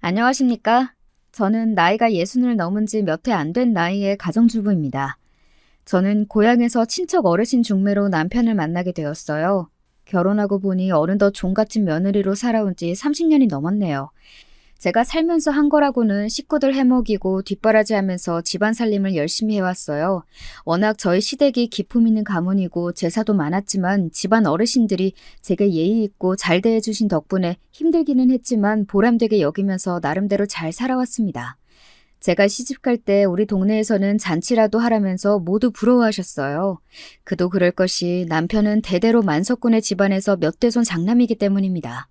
안녕하십니까? 저는 나이가 60을 넘은 지 몇 해 안 된 나이의 가정주부입니다. 저는 고향에서 친척 어르신 중매로 남편을 만나게 되었어요. 결혼하고 보니 어느덧 종갓집 며느리로 살아온 지 30년이 넘었네요. 제가 살면서 한 거라고는 식구들 해먹이고 뒷바라지하면서 집안 살림을 열심히 해왔어요. 워낙 저희 시댁이 기품 있는 가문이고 제사도 많았지만 집안 어르신들이 제게 예의 있고 잘 대해주신 덕분에 힘들기는 했지만 보람되게 여기면서 나름대로 잘 살아왔습니다. 제가 시집갈 때 우리 동네에서는 잔치라도 하라면서 모두 부러워하셨어요. 그도 그럴 것이 남편은 대대로 만석군의 집안에서 몇 대손 장남이기 때문입니다.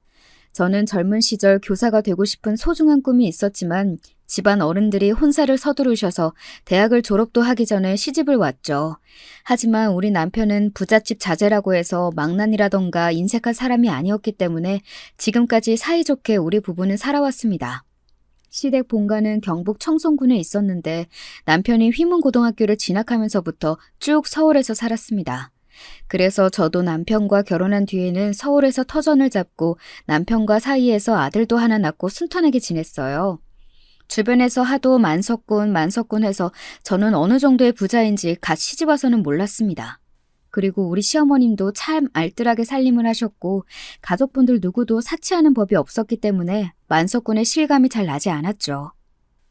저는 젊은 시절 교사가 되고 싶은 소중한 꿈이 있었지만 집안 어른들이 혼사를 서두르셔서 대학을 졸업도 하기 전에 시집을 왔죠. 하지만 우리 남편은 부잣집 자제라고 해서 망난이라던가 인색한 사람이 아니었기 때문에 지금까지 사이좋게 우리 부부는 살아왔습니다. 시댁 본가는 경북 청송군에 있었는데 남편이 휘문고등학교를 진학하면서부터 쭉 서울에서 살았습니다. 그래서 저도 남편과 결혼한 뒤에는 서울에서 터전을 잡고 남편과 사이에서 아들도 하나 낳고 순탄하게 지냈어요. 주변에서 하도 만석군 해서 저는 어느 정도의 부자인지 갓 시집와서는 몰랐습니다. 그리고 우리 시어머님도 참 알뜰하게 살림을 하셨고 가족분들 누구도 사치하는 법이 없었기 때문에 만석군의 실감이 잘 나지 않았죠.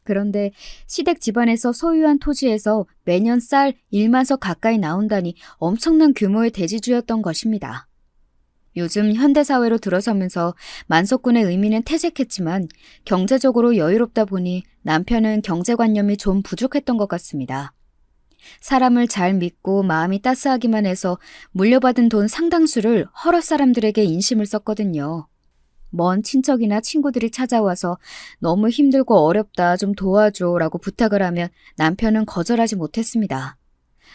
그런데 시댁 집안에서 소유한 토지에서 매년 쌀 1만석 가까이 나온다니 엄청난 규모의 대지주였던 것입니다. 요즘 현대사회로 들어서면서 만석군의 의미는 퇴색했지만 경제적으로 여유롭다 보니 남편은 경제관념이 좀 부족했던 것 같습니다. 사람을 잘 믿고 마음이 따스하기만 해서 물려받은 돈 상당수를 허럿 사람들에게 인심을 썼거든요. 먼 친척이나 친구들이 찾아와서 너무 힘들고 어렵다 좀 도와줘 라고 부탁을 하면 남편은 거절하지 못했습니다.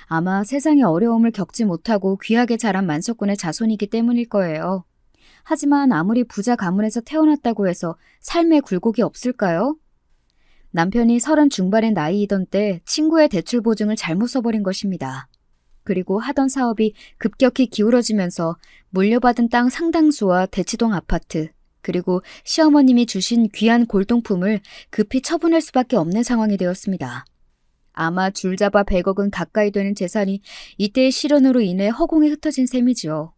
아마 세상의 어려움을 겪지 못하고 귀하게 자란 만석군의 자손이기 때문일 거예요. 하지만 아무리 부자 가문에서 태어났다고 해서 삶의 굴곡이 없을까요? 남편이 30 중반의 나이이던 때 친구의 대출 보증을 잘못 써버린 것입니다. 그리고 하던 사업이 급격히 기울어지면서 물려받은 땅 상당수와 대치동 아파트, 그리고 시어머님이 주신 귀한 골동품을 급히 처분할 수밖에 없는 상황이 되었습니다. 아마 줄잡아 100억은 가까이 되는 재산이 이때의 실언으로 인해 허공에 흩어진 셈이지요.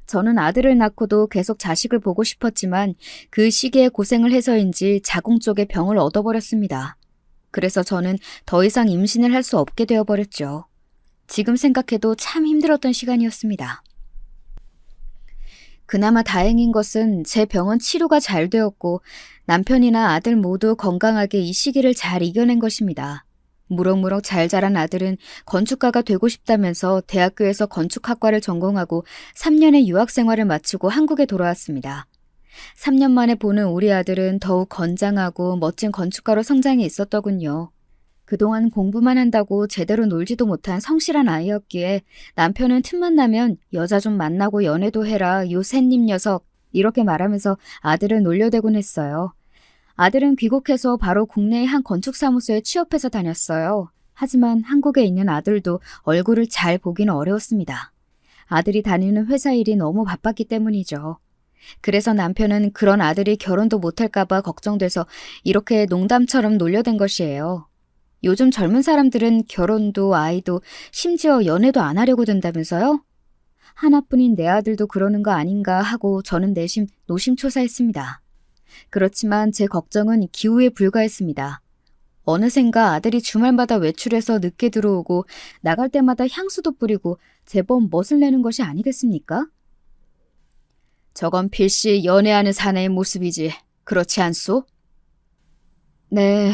저는 아들을 낳고도 계속 자식을 보고 싶었지만 그 시기에 고생을 해서인지 자궁 쪽에 병을 얻어버렸습니다. 그래서 저는 더 이상 임신을 할 수 없게 되어버렸죠. 지금 생각해도 참 힘들었던 시간이었습니다. 그나마 다행인 것은 제 병은 치료가 잘 되었고 남편이나 아들 모두 건강하게 이 시기를 잘 이겨낸 것입니다. 무럭무럭 잘 자란 아들은 건축가가 되고 싶다면서 대학교에서 건축학과를 전공하고 3년의 유학생활을 마치고 한국에 돌아왔습니다. 3년 만에 보는 우리 아들은 더욱 건장하고 멋진 건축가로 성장해 있었더군요. 그동안 공부만 한다고 제대로 놀지도 못한 성실한 아이였기에 남편은 틈만 나면 여자 좀 만나고 연애도 해라 요 샌님 녀석 이렇게 말하면서 아들을 놀려대곤 했어요. 아들은 귀국해서 바로 국내의 한 건축사무소에 취업해서 다녔어요. 하지만 한국에 있는 아들도 얼굴을 잘 보기는 어려웠습니다. 아들이 다니는 회사 일이 너무 바빴기 때문이죠. 그래서 남편은 그런 아들이 결혼도 못할까봐 걱정돼서 이렇게 농담처럼 놀려댄 것이에요. 요즘 젊은 사람들은 결혼도 아이도 심지어 연애도 안 하려고 든다면서요? 하나뿐인 내 아들도 그러는 거 아닌가 하고 저는 내심 노심초사했습니다. 그렇지만 제 걱정은 기우에 불과했습니다. 어느샌가 아들이 주말마다 외출해서 늦게 들어오고 나갈 때마다 향수도 뿌리고 제법 멋을 내는 것이 아니겠습니까? 저건 필시 연애하는 사내의 모습이지 그렇지 않소? 네,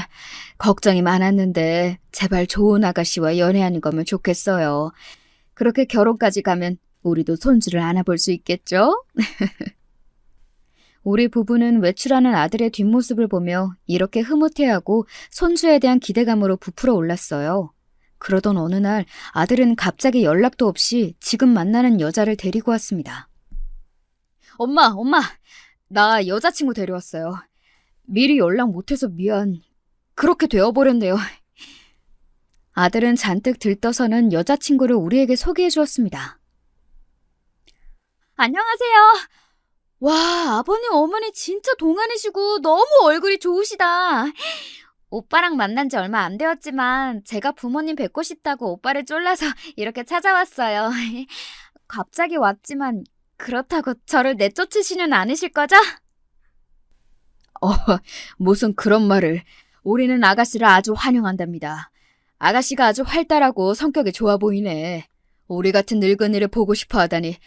걱정이 많았는데 제발 좋은 아가씨와 연애하는 거면 좋겠어요. 그렇게 결혼까지 가면 우리도 손주를 안아볼 수 있겠죠? 우리 부부는 외출하는 아들의 뒷모습을 보며 이렇게 흐뭇해하고 손주에 대한 기대감으로 부풀어 올랐어요. 그러던 어느 날 아들은 갑자기 연락도 없이 지금 만나는 여자를 데리고 왔습니다. 엄마, 나 여자친구 데려왔어요. 미리 연락 못해서 미안. 그렇게 되어버렸네요. 아들은 잔뜩 들떠서는 여자친구를 우리에게 소개해 주었습니다. 안녕하세요. 와, 아버님, 어머니 진짜 동안이시고 너무 얼굴이 좋으시다. 오빠랑 만난 지 얼마 안 되었지만 제가 부모님 뵙고 싶다고 오빠를 쫄라서 이렇게 찾아왔어요. 갑자기 왔지만 그렇다고 저를 내쫓으시는 않으실 거죠? 어, 무슨 그런 말을. 우리는 아가씨를 아주 환영한답니다. 아가씨가 아주 활달하고 성격이 좋아 보이네. 우리 같은 늙은이를 보고 싶어 하다니.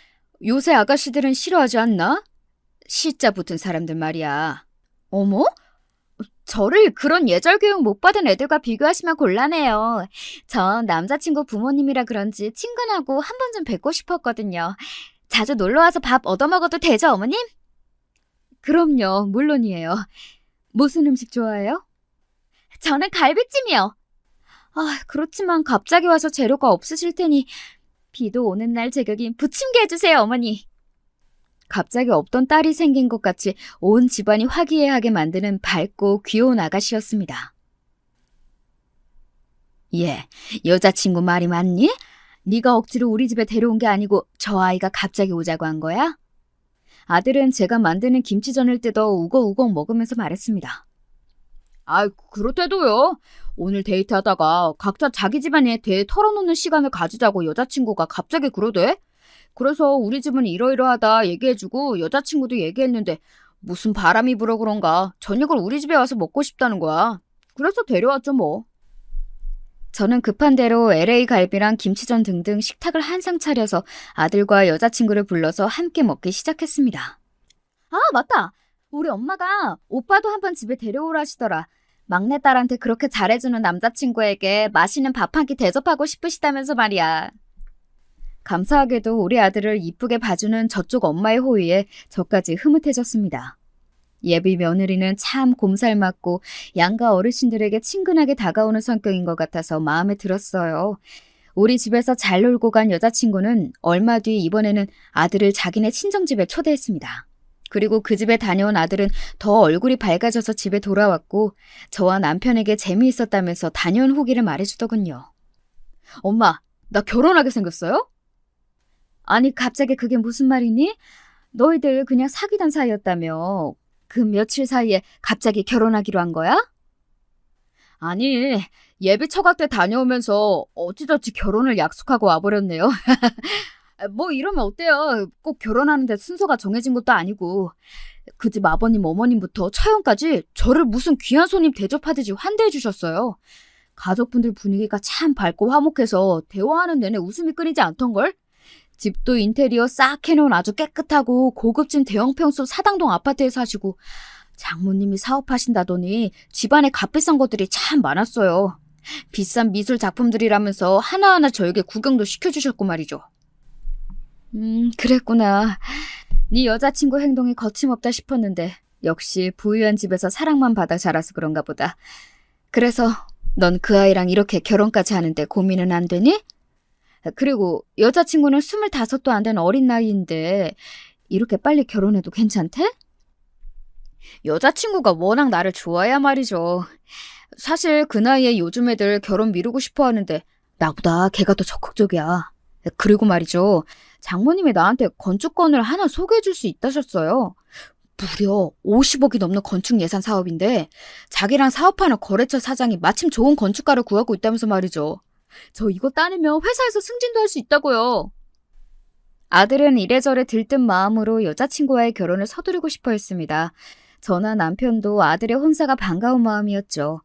요새 아가씨들은 싫어하지 않나? 시자 붙은 사람들 말이야. 어머? 저를 그런 예절 교육 못 받은 애들과 비교하시면 곤란해요. 전 남자친구 부모님이라 그런지 친근하고 한 번 좀 뵙고 싶었거든요. 자주 놀러와서 밥 얻어먹어도 되죠, 어머님? 그럼요, 물론이에요. 무슨 음식 좋아해요? 저는 갈비찜이요. 아, 그렇지만 갑자기 와서 재료가 없으실 테니 비도 오는 날 제격인 부침개 해주세요, 어머니. 갑자기 없던 딸이 생긴 것 같이 온 집안이 화기애애하게 만드는 밝고 귀여운 아가씨였습니다. 예, 여자친구 말이 맞니? 네가 억지로 우리 집에 데려온 게 아니고 저 아이가 갑자기 오자고 한 거야? 아들은 제가 만드는 김치전을 뜯어 우걱우걱 먹으면서 말했습니다. 아, 그렇대도요. 오늘 데이트하다가 각자 자기 집안에 대해 털어놓는 시간을 가지자고 여자친구가 갑자기 그러대. 그래서 우리 집은 이러이러하다 얘기해주고 여자친구도 얘기했는데 무슨 바람이 불어 그런가 저녁을 우리 집에 와서 먹고 싶다는 거야. 그래서 데려왔죠 뭐. 저는 급한 대로 LA 갈비랑 김치전 등등 식탁을 한상 차려서 아들과 여자친구를 불러서 함께 먹기 시작했습니다. 아, 맞다. 우리 엄마가 오빠도 한번 집에 데려오라 하시더라. 막내딸한테 그렇게 잘해주는 남자친구에게 맛있는 밥 한 끼 대접하고 싶으시다면서 말이야. 감사하게도 우리 아들을 이쁘게 봐주는 저쪽 엄마의 호의에 저까지 흐뭇해졌습니다. 예비 며느리는 참 곰살맞고 양가 어르신들에게 친근하게 다가오는 성격인 것 같아서 마음에 들었어요. 우리 집에서 잘 놀고 간 여자친구는 얼마 뒤 이번에는 아들을 자기네 친정집에 초대했습니다. 그리고 그 집에 다녀온 아들은 더 얼굴이 밝아져서 집에 돌아왔고 저와 남편에게 재미있었다면서 다녀온 후기를 말해주더군요. 엄마, 나 결혼하게 생겼어요? 아니, 갑자기 그게 무슨 말이니? 너희들 그냥 사귀던 사이였다며. 그 며칠 사이에 갑자기 결혼하기로 한 거야? 아니, 예비 처가 때 다녀오면서 어찌저찌 결혼을 약속하고 와버렸네요. 뭐 이러면 어때요? 꼭 결혼하는데 순서가 정해진 것도 아니고. 그 집 아버님 어머님부터 처형까지 저를 무슨 귀한 손님 대접하듯이 환대해 주셨어요. 가족분들 분위기가 참 밝고 화목해서 대화하는 내내 웃음이 끊이지 않던걸? 집도 인테리어 싹 해놓은 아주 깨끗하고 고급진 대형 평수 사당동 아파트에 사시고 장모님이 사업하신다더니 집안에 값비싼 것들이 참 많았어요. 비싼 미술 작품들이라면서 하나하나 저에게 구경도 시켜주셨고 말이죠. 그랬구나. 네 여자친구 행동이 거침없다 싶었는데 역시 부유한 집에서 사랑만 받아 자라서 그런가 보다. 그래서 넌 그 아이랑 이렇게 결혼까지 하는데 고민은 안 되니? 그리고 여자친구는 25도 안 된 어린 나이인데 이렇게 빨리 결혼해도 괜찮대? 여자친구가 워낙 나를 좋아해야 말이죠. 사실 그 나이에 요즘 애들 결혼 미루고 싶어 하는데 나보다 걔가 더 적극적이야. 그리고 말이죠. 장모님이 나한테 건축권을 하나 소개해 줄 수 있다셨어요. 무려 50억이 넘는 건축 예산 사업인데 자기랑 사업하는 거래처 사장이 마침 좋은 건축가를 구하고 있다면서 말이죠. 저 이거 따내면 회사에서 승진도 할 수 있다고요. 아들은 이래저래 들뜬 마음으로 여자친구와의 결혼을 서두르고 싶어 했습니다. 저나 남편도 아들의 혼사가 반가운 마음이었죠.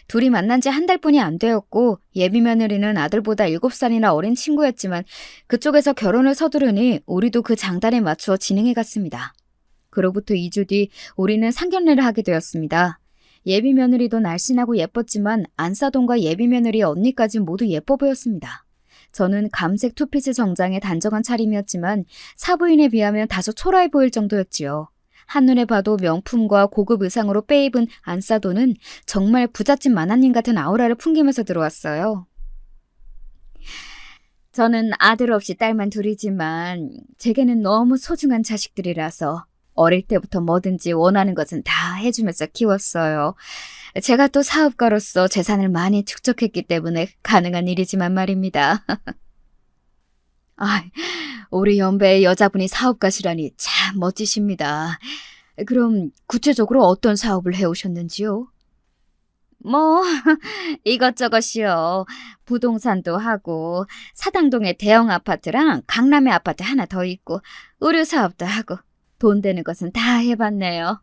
둘이 만난 지 한 달뿐이 안 되었고 예비 며느리는 아들보다 7살이나 어린 친구였지만 그쪽에서 결혼을 서두르니 우리도 그 장단에 맞추어 진행해 갔습니다. 그로부터 2주 뒤 우리는 상견례를 하게 되었습니다. 예비 며느리도 날씬하고 예뻤지만 안사돈과 예비 며느리 언니까지 모두 예뻐 보였습니다. 저는 감색 투피스 정장의 단정한 차림이었지만 사부인에 비하면 다소 초라해 보일 정도였지요. 한눈에 봐도 명품과 고급 의상으로 빼입은 안사돈은 정말 부잣집 만화님 같은 아우라를 풍기면서 들어왔어요. 저는 아들 없이 딸만 둘이지만 제게는 너무 소중한 자식들이라서 어릴 때부터 뭐든지 원하는 것은 다 해주면서 키웠어요. 제가 또 사업가로서 재산을 많이 축적했기 때문에 가능한 일이지만 말입니다. 아, 우리 연배의 여자분이 사업가시라니 참 멋지십니다. 그럼 구체적으로 어떤 사업을 해오셨는지요? 뭐, 이것저것이요. 부동산도 하고, 사당동에 대형 아파트랑 강남에 아파트 하나 더 있고, 의류 사업도 하고, 돈 되는 것은 다 해봤네요.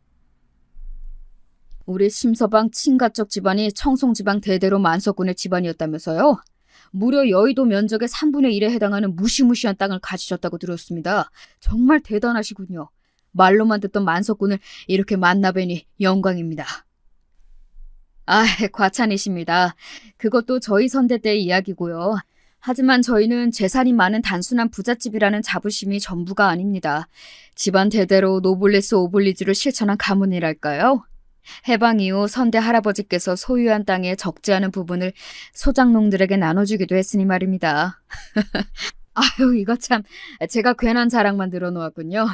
우리 심서방 친가쪽 집안이 청송지방 대대로 만석군의 집안이었다면서요? 무려 여의도 면적의 3분의 1에 해당하는 무시무시한 땅을 가지셨다고 들었습니다. 정말 대단하시군요. 말로만 듣던 만석군을 이렇게 만나뵈니 영광입니다. 아, 과찬이십니다. 그것도 저희 선대 때의 이야기고요. 하지만 저희는 재산이 많은 단순한 부잣집이라는 자부심이 전부가 아닙니다. 집안 대대로 노블레스 오블리주를 실천한 가문이랄까요? 해방 이후 선대 할아버지께서 소유한 땅의 적지 않은 부분을 소장농들에게 나눠주기도 했으니 말입니다. 아유, 이거 참 제가 괜한 자랑만 들어놓았군요.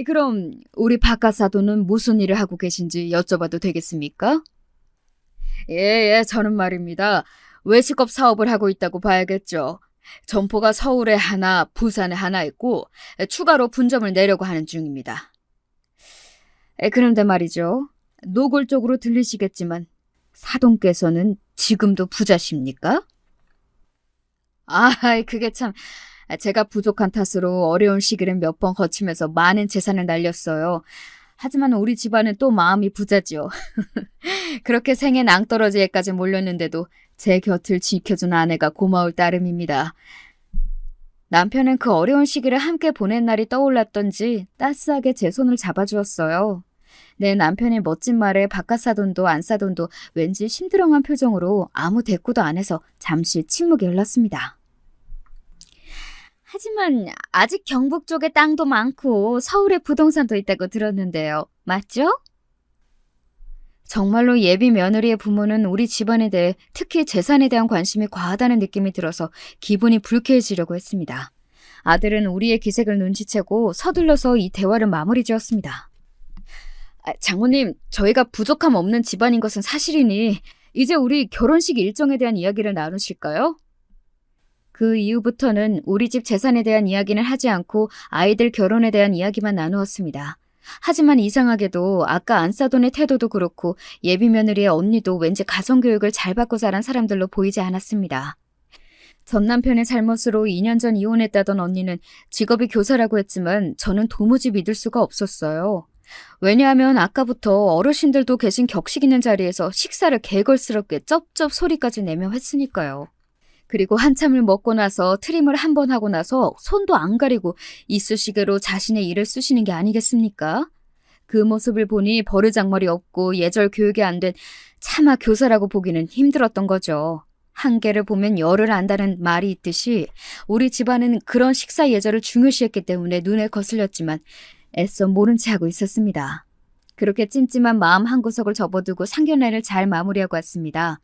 그럼 우리 바깥사도는 무슨 일을 하고 계신지 여쭤봐도 되겠습니까? 예, 저는 말입니다. 외식업 사업을 하고 있다고 봐야겠죠. 점포가 서울에 하나, 부산에 하나 있고 추가로 분점을 내려고 하는 중입니다. 그런데 말이죠. 노골적으로 들리시겠지만 사돈께서는 지금도 부자십니까? 아, 그게 참 제가 부족한 탓으로 어려운 시기를 몇 번 거치면서 많은 재산을 날렸어요. 하지만 우리 집안은 또 마음이 부자지요. 그렇게 생애 낭떠러지에까지 몰렸는데도 제 곁을 지켜준 아내가 고마울 따름입니다. 남편은 그 어려운 시기를 함께 보낸 날이 떠올랐던지 따스하게 제 손을 잡아주었어요. 내 남편의 멋진 말에 바깥사돈도 안사돈도 왠지 심드렁한 표정으로 아무 대꾸도 안 해서 잠시 침묵이 흘렀습니다. 하지만 아직 경북 쪽에 땅도 많고 서울에 부동산도 있다고 들었는데요. 맞죠? 정말로 예비 며느리의 부모는 우리 집안에 대해 특히 재산에 대한 관심이 과하다는 느낌이 들어서 기분이 불쾌해지려고 했습니다. 아들은 우리의 기색을 눈치채고 서둘러서 이 대화를 마무리 지었습니다. 장모님, 저희가 부족함 없는 집안인 것은 사실이니 이제 우리 결혼식 일정에 대한 이야기를 나누실까요? 그 이후부터는 우리 집 재산에 대한 이야기는 하지 않고 아이들 결혼에 대한 이야기만 나누었습니다. 하지만 이상하게도 아까 안사돈의 태도도 그렇고 예비 며느리의 언니도 왠지 가정교육을 잘 받고 자란 사람들로 보이지 않았습니다. 전 남편의 잘못으로 2년 전 이혼했다던 언니는 직업이 교사라고 했지만 저는 도무지 믿을 수가 없었어요. 왜냐하면 아까부터 어르신들도 계신 격식 있는 자리에서 식사를 개걸스럽게 쩝쩝 소리까지 내며 했으니까요. 그리고 한참을 먹고 나서 트림을 한 번 하고 나서 손도 안 가리고 이쑤시개로 자신의 일을 쑤시는 게 아니겠습니까? 그 모습을 보니 버르장머리 없고 예절 교육이 안 된 차마 교사라고 보기는 힘들었던 거죠. 한계를 보면 열을 안다는 말이 있듯이 우리 집안은 그런 식사 예절을 중요시했기 때문에 눈에 거슬렸지만 애써 모른 채 하고 있었습니다. 그렇게 찜찜한 마음 한구석을 접어두고 상견례를 잘 마무리하고 왔습니다.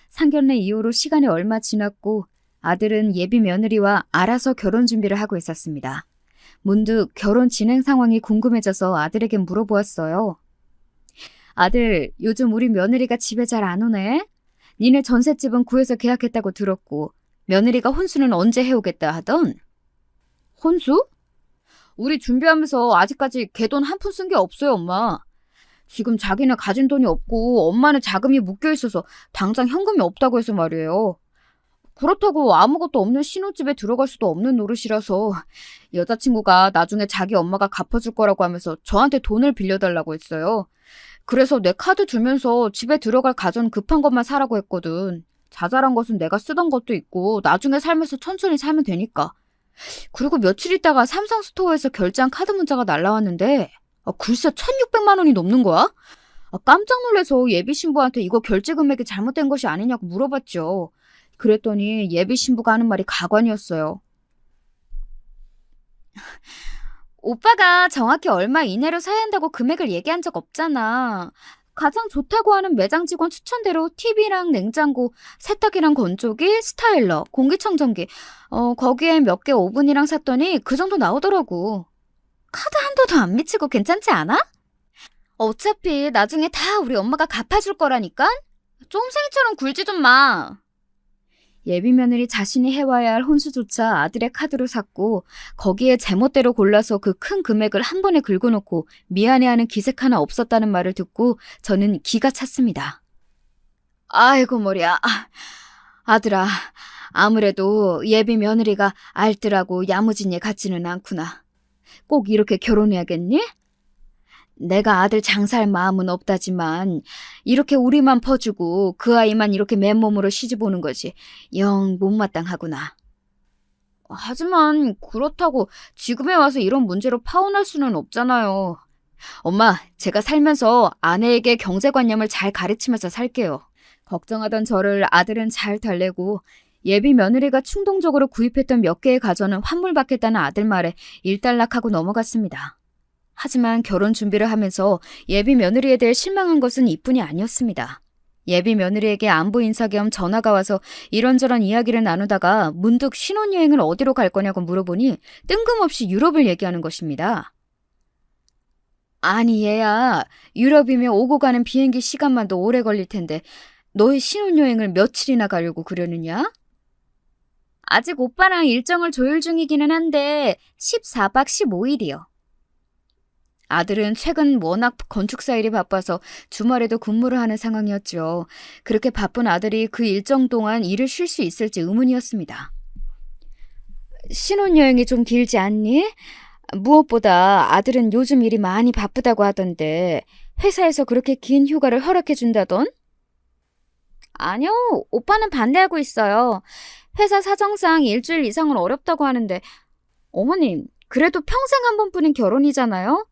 상견례 이후로 시간이 얼마 지났고 아들은 예비 며느리와 알아서 결혼 준비를 하고 있었습니다. 문득 결혼 진행 상황이 궁금해져서 아들에게 물어보았어요. 아들, 요즘 우리 며느리가 집에 잘 안 오네? 니네 전셋집은 구해서 계약했다고 들었고 며느리가 혼수는 언제 해오겠다 하던? 혼수? 우리 준비하면서 아직까지 걔 돈 한 푼 쓴 게 없어요, 엄마. 지금 자기는 가진 돈이 없고 엄마는 자금이 묶여있어서 당장 현금이 없다고 해서 말이에요. 그렇다고 아무것도 없는 신혼집에 들어갈 수도 없는 노릇이라서 여자친구가 나중에 자기 엄마가 갚아줄 거라고 하면서 저한테 돈을 빌려달라고 했어요. 그래서 내 카드 주면서 집에 들어갈 가전 급한 것만 사라고 했거든. 자잘한 것은 내가 쓰던 것도 있고 나중에 살면서 천천히 살면 되니까. 그리고 며칠 있다가 삼성스토어에서 결제한 카드 문자가 날라왔는데 글쎄 1,600만 원이 넘는 거야? 깜짝 놀라서 예비신부한테 이거 결제 금액이 잘못된 것이 아니냐고 물어봤죠. 그랬더니 예비신부가 하는 말이 가관이었어요. 오빠가 정확히 얼마 이내로 사야 한다고 금액을 얘기한 적 없잖아. 가장 좋다고 하는 매장 직원 추천대로 TV랑 냉장고, 세탁기랑 건조기, 스타일러, 공기청정기 거기에 몇 개 오븐이랑 샀더니 그 정도 나오더라고. 카드 한도도 안 미치고 괜찮지 않아? 어차피 나중에 다 우리 엄마가 갚아줄 거라니까? 쫌생이처럼 굴지 좀 마. 예비 며느리 자신이 해와야 할 혼수조차 아들의 카드로 샀고 거기에 제멋대로 골라서 그 큰 금액을 한 번에 긁어놓고 미안해하는 기색 하나 없었다는 말을 듣고 저는 기가 찼습니다. 아이고 머리야. 아들아, 아무래도 예비 며느리가 알뜰하고 야무진 애 같지는 않구나. 꼭 이렇게 결혼해야겠니? 내가 아들 장사할 마음은 없다지만 이렇게 우리만 퍼주고 그 아이만 이렇게 맨몸으로 시집 오는 것이 영 못마땅하구나. 하지만 그렇다고 지금에 와서 이런 문제로 파혼할 수는 없잖아요. 엄마, 제가 살면서 아내에게 경제관념을 잘 가르치면서 살게요. 걱정하던 저를 아들은 잘 달래고 예비 며느리가 충동적으로 구입했던 몇 개의 가전은 환불받겠다는 아들 말에 일단락하고 넘어갔습니다. 하지만 결혼 준비를 하면서 예비 며느리에 대해 실망한 것은 이뿐이 아니었습니다. 예비 며느리에게 안부 인사 겸 전화가 와서 이런저런 이야기를 나누다가 문득 신혼여행을 어디로 갈 거냐고 물어보니 뜬금없이 유럽을 얘기하는 것입니다. 아니 얘야, 유럽이면 오고 가는 비행기 시간만도 오래 걸릴 텐데 너희 신혼여행을 며칠이나 가려고 그러느냐? 아직 오빠랑 일정을 조율 중이기는 한데 14박 15일이요. 아들은 최근 워낙 건축사 일이 바빠서 주말에도 근무를 하는 상황이었죠. 그렇게 바쁜 아들이 그 일정 동안 일을 쉴 수 있을지 의문이었습니다. 신혼여행이 좀 길지 않니? 무엇보다 아들은 요즘 일이 많이 바쁘다고 하던데 회사에서 그렇게 긴 휴가를 허락해 준다던? 아니요, 오빠는 반대하고 있어요. 회사 사정상 일주일 이상은 어렵다고 하는데 어머님, 그래도 평생 한 번뿐인 결혼이잖아요?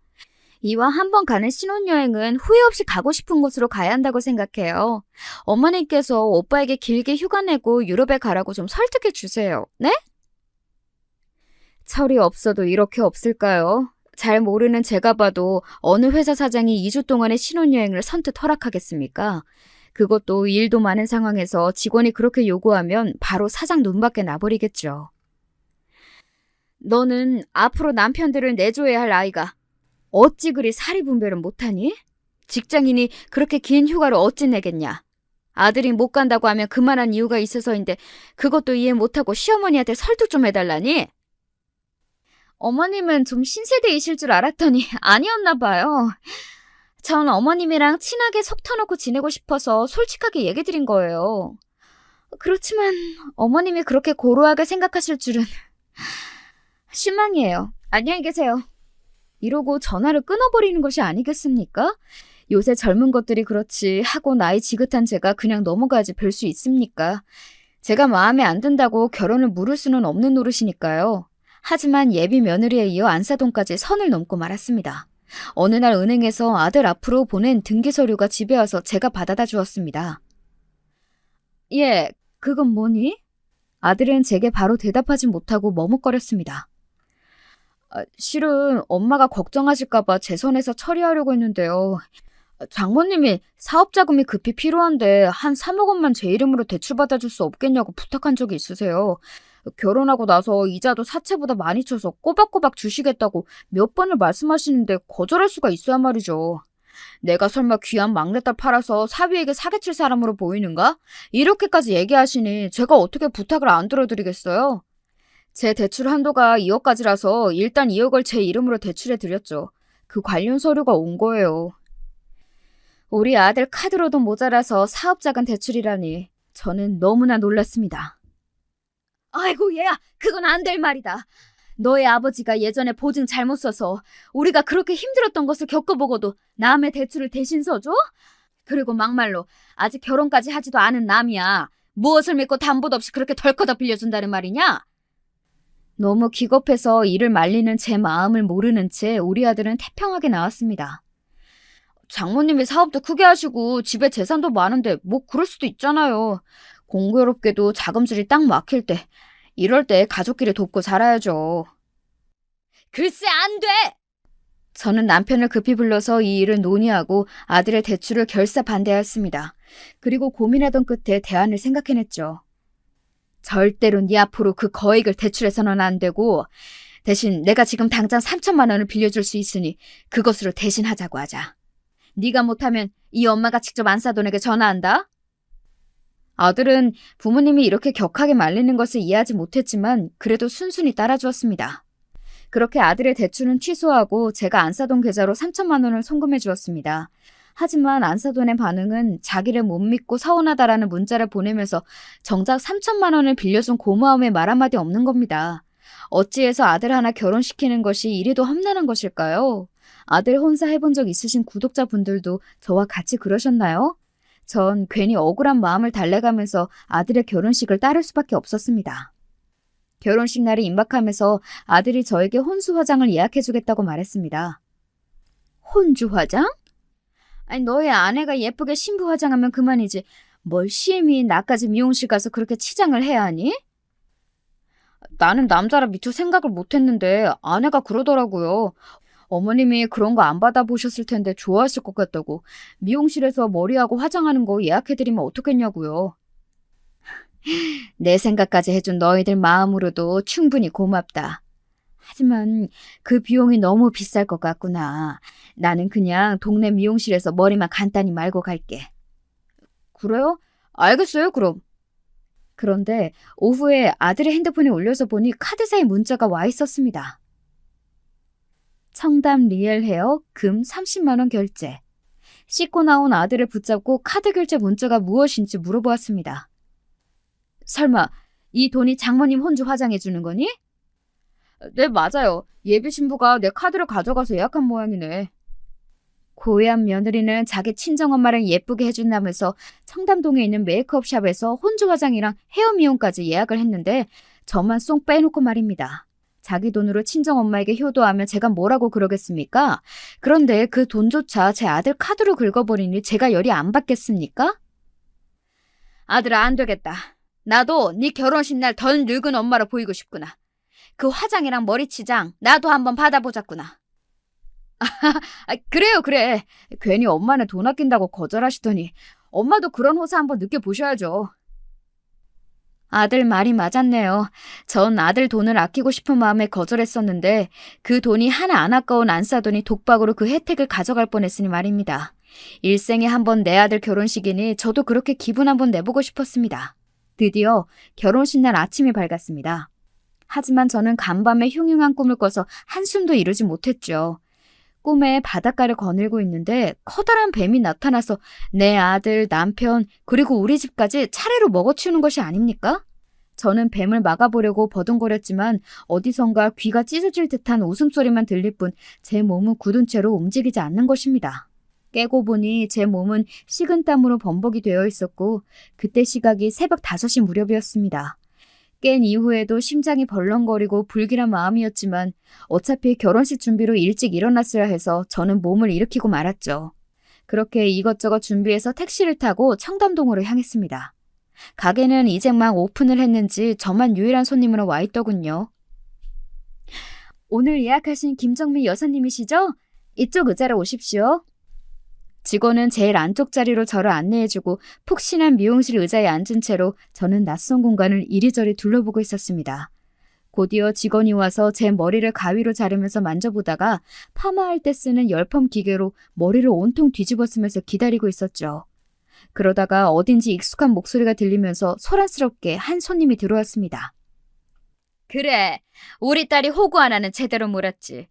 이왕 한 번 가는 신혼여행은 후회 없이 가고 싶은 곳으로 가야 한다고 생각해요. 어머님께서 오빠에게 길게 휴가 내고 유럽에 가라고 좀 설득해 주세요. 네? 철이 없어도 이렇게 없을까요? 잘 모르는 제가 봐도 어느 회사 사장이 2주 동안의 신혼여행을 선뜻 허락하겠습니까? 그것도 일도 많은 상황에서 직원이 그렇게 요구하면 바로 사장 눈밖에 나버리겠죠. 너는 앞으로 남편들을 내줘야 할 아이가 어찌 그리 사리분별을 못하니? 직장인이 그렇게 긴 휴가를 어찌 내겠냐? 아들이 못 간다고 하면 그만한 이유가 있어서인데 그것도 이해 못하고 시어머니한테 설득 좀 해달라니? 어머님은 좀 신세대이실 줄 알았더니 아니었나 봐요. 전 어머님이랑 친하게 속 터놓고 지내고 싶어서 솔직하게 얘기 드린 거예요. 그렇지만 어머님이 그렇게 고루하게 생각하실 줄은 실망이에요. 안녕히 계세요. 이러고 전화를 끊어버리는 것이 아니겠습니까? 요새 젊은 것들이 그렇지 하고 나이 지긋한 제가 그냥 넘어가지 별 수 있습니까? 제가 마음에 안 든다고 결혼을 물을 수는 없는 노릇이니까요. 하지만 예비 며느리에 이어 안사돈까지 선을 넘고 말았습니다. 어느 날 은행에서 아들 앞으로 보낸 등기서류가 집에 와서 제가 받아다 주었습니다. 예, 그건 뭐니? 아들은 제게 바로 대답하지 못하고 머뭇거렸습니다. 실은 엄마가 걱정하실까봐 제 선에서 처리하려고 했는데요. 장모님이 사업자금이 급히 필요한데 한 3억 원만 제 이름으로 대출받아줄 수 없겠냐고 부탁한 적이 있으세요. 결혼하고 나서 이자도 사채보다 많이 쳐서 꼬박꼬박 주시겠다고 몇 번을 말씀하시는데 거절할 수가 있어야 말이죠. 내가 설마 귀한 막내딸 팔아서 사위에게 사기칠 사람으로 보이는가? 이렇게까지 얘기하시니 제가 어떻게 부탁을 안 들어드리겠어요? 제 대출 한도가 2억까지라서 일단 2억을 제 이름으로 대출해드렸죠. 그 관련 서류가 온 거예요. 우리 아들 카드로도 모자라서 사업자금 대출이라니 저는 너무나 놀랐습니다. 아이고 얘야, 그건 안 될 말이다. 너의 아버지가 예전에 보증 잘못 써서 우리가 그렇게 힘들었던 것을 겪어보고도 남의 대출을 대신 서줘? 그리고 막말로 아직 결혼까지 하지도 않은 남이야. 무엇을 믿고 담보도 없이 그렇게 덜커덕 빌려준다는 말이냐? 너무 기겁해서 이를 말리는 제 마음을 모르는 채 우리 아들은 태평하게 나왔습니다. 장모님이 사업도 크게 하시고 집에 재산도 많은데 뭐 그럴 수도 있잖아요. 공교롭게도 자금줄이 딱 막힐 때, 이럴 때 가족끼리 돕고 살아야죠. 글쎄 안 돼! 저는 남편을 급히 불러서 이 일을 논의하고 아들의 대출을 결사 반대하였습니다. 그리고 고민하던 끝에 대안을 생각해냈죠. 절대로 네 앞으로 그 거액을 대출해서는 안 되고 대신 내가 지금 당장 3천만 원을 빌려줄 수 있으니 그것으로 대신하자고 하자. 네가 못하면 이 엄마가 직접 안사돈에게 전화한다. 아들은 부모님이 이렇게 격하게 말리는 것을 이해하지 못했지만 그래도 순순히 따라주었습니다. 그렇게 아들의 대출은 취소하고 제가 안사돈 계좌로 3천만 원을 송금해 주었습니다. 하지만 안사돈의 반응은 자기를 못 믿고 서운하다라는 문자를 보내면서 정작 3천만 원을 빌려준 고마움의 말 한마디 없는 겁니다. 어찌해서 아들 하나 결혼시키는 것이 이리도 험난한 것일까요? 아들 혼자 해본 적 있으신 구독자분들도 저와 같이 그러셨나요? 전 괜히 억울한 마음을 달래가면서 아들의 결혼식을 따를 수밖에 없었습니다. 결혼식 날이 임박하면서 아들이 저에게 혼수 화장을 예약해주겠다고 말했습니다. 혼주 화장? 아니, 너의 아내가 예쁘게 신부 화장하면 그만이지. 뭘 심히 나까지 미용실 가서 그렇게 치장을 해야 하니? 나는 남자라 미처 생각을 못했는데 아내가 그러더라고요. 어머님이 그런 거 안 받아보셨을 텐데 좋아하실 것 같다고. 미용실에서 머리하고 화장하는 거 예약해드리면 어떻겠냐고요. 내 생각까지 해준 너희들 마음으로도 충분히 고맙다. 하지만 그 비용이 너무 비쌀 것 같구나. 나는 그냥 동네 미용실에서 머리만 간단히 말고 갈게. 그래요? 알겠어요, 그럼. 그런데 오후에 아들의 핸드폰에 올려서 보니 카드사의 문자가 와 있었습니다. 청담 리엘 헤어 금 30만 원 결제. 씻고 나온 아들을 붙잡고 카드 결제 문자가 무엇인지 물어보았습니다. 설마 이 돈이 장모님 혼주 화장해 주는 거니? 네, 맞아요. 예비 신부가 내 카드를 가져가서 예약한 모양이네. 고향 며느리는 자기 친정엄마를 예쁘게 해준다면서 청담동에 있는 메이크업 샵에서 혼주 화장이랑 헤어 미용까지 예약을 했는데 저만 쏙 빼놓고 말입니다. 자기 돈으로 친정엄마에게 효도하면 제가 뭐라고 그러겠습니까? 그런데 그 돈조차 제 아들 카드로 긁어버리니 제가 열이 안 받겠습니까? 아들아, 안 되겠다. 나도 네 결혼식 날 덜 늙은 엄마로 보이고 싶구나. 그 화장이랑 머리 치장 나도 한번 받아보자꾸나. 그래요, 그래. 괜히 엄마는 돈 아낀다고 거절하시더니 엄마도 그런 호사 한번 느껴보셔야죠. 아들 말이 맞았네요. 전 아들 돈을 아끼고 싶은 마음에 거절했었는데 그 돈이 하나 안 아까운 안사돈이 독박으로 그 혜택을 가져갈 뻔했으니 말입니다. 일생에 한 번 내 아들 결혼식이니 저도 그렇게 기분 한번 내보고 싶었습니다. 드디어 결혼식 날 아침이 밝았습니다. 하지만 저는 간밤에 흉흉한 꿈을 꿔서 한숨도 이루지 못했죠. 꿈에 바닷가를 거닐고 있는데 커다란 뱀이 나타나서 내 아들, 남편, 그리고 우리 집까지 차례로 먹어치우는 것이 아닙니까? 저는 뱀을 막아보려고 버둥거렸지만 어디선가 귀가 찢어질 듯한 웃음소리만 들릴 뿐 제 몸은 굳은 채로 움직이지 않는 것입니다. 깨고 보니 제 몸은 식은땀으로 범벅이 되어 있었고 그때 시각이 새벽 5시 무렵이었습니다. 깬 이후에도 심장이 벌렁거리고 불길한 마음이었지만 어차피 결혼식 준비로 일찍 일어났어야 해서 저는 몸을 일으키고 말았죠. 그렇게 이것저것 준비해서 택시를 타고 청담동으로 향했습니다. 가게는 이제 막 오픈을 했는지 저만 유일한 손님으로 와 있더군요. 오늘 예약하신 김정미 여사님이시죠? 이쪽 의자로 오십시오. 직원은 제일 안쪽 자리로 저를 안내해주고 푹신한 미용실 의자에 앉은 채로 저는 낯선 공간을 이리저리 둘러보고 있었습니다. 곧이어 직원이 와서 제 머리를 가위로 자르면서 만져보다가 파마할 때 쓰는 열펌 기계로 머리를 온통 뒤집어 쓰면서 기다리고 있었죠. 그러다가 어딘지 익숙한 목소리가 들리면서 소란스럽게 한 손님이 들어왔습니다. 그래, 우리 딸이 호구 하나는 제대로 몰았지.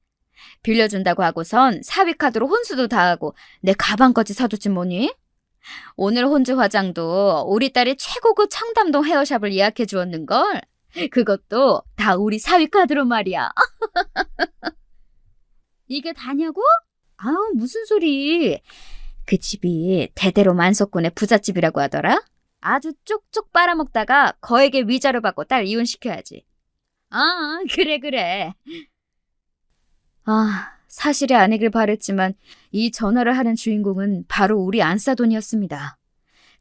빌려준다고 하고선 사위카드로 혼수도 다 하고 내 가방까지 사줬지 뭐니? 오늘 혼주 화장도 우리 딸이 최고급 청담동 헤어샵을 예약해 주었는걸. 그것도 다 우리 사위카드로 말이야. 이게 다냐고? 아우, 무슨 소리. 그 집이 대대로 만석군의 부잣집이라고 하더라. 아주 쪽쪽 빨아먹다가 거액의 위자료 받고 딸 이혼시켜야지. 아, 그래. 사실이 아니길 바랬지만 이 전화를 하는 주인공은 바로 우리 안사돈이었습니다.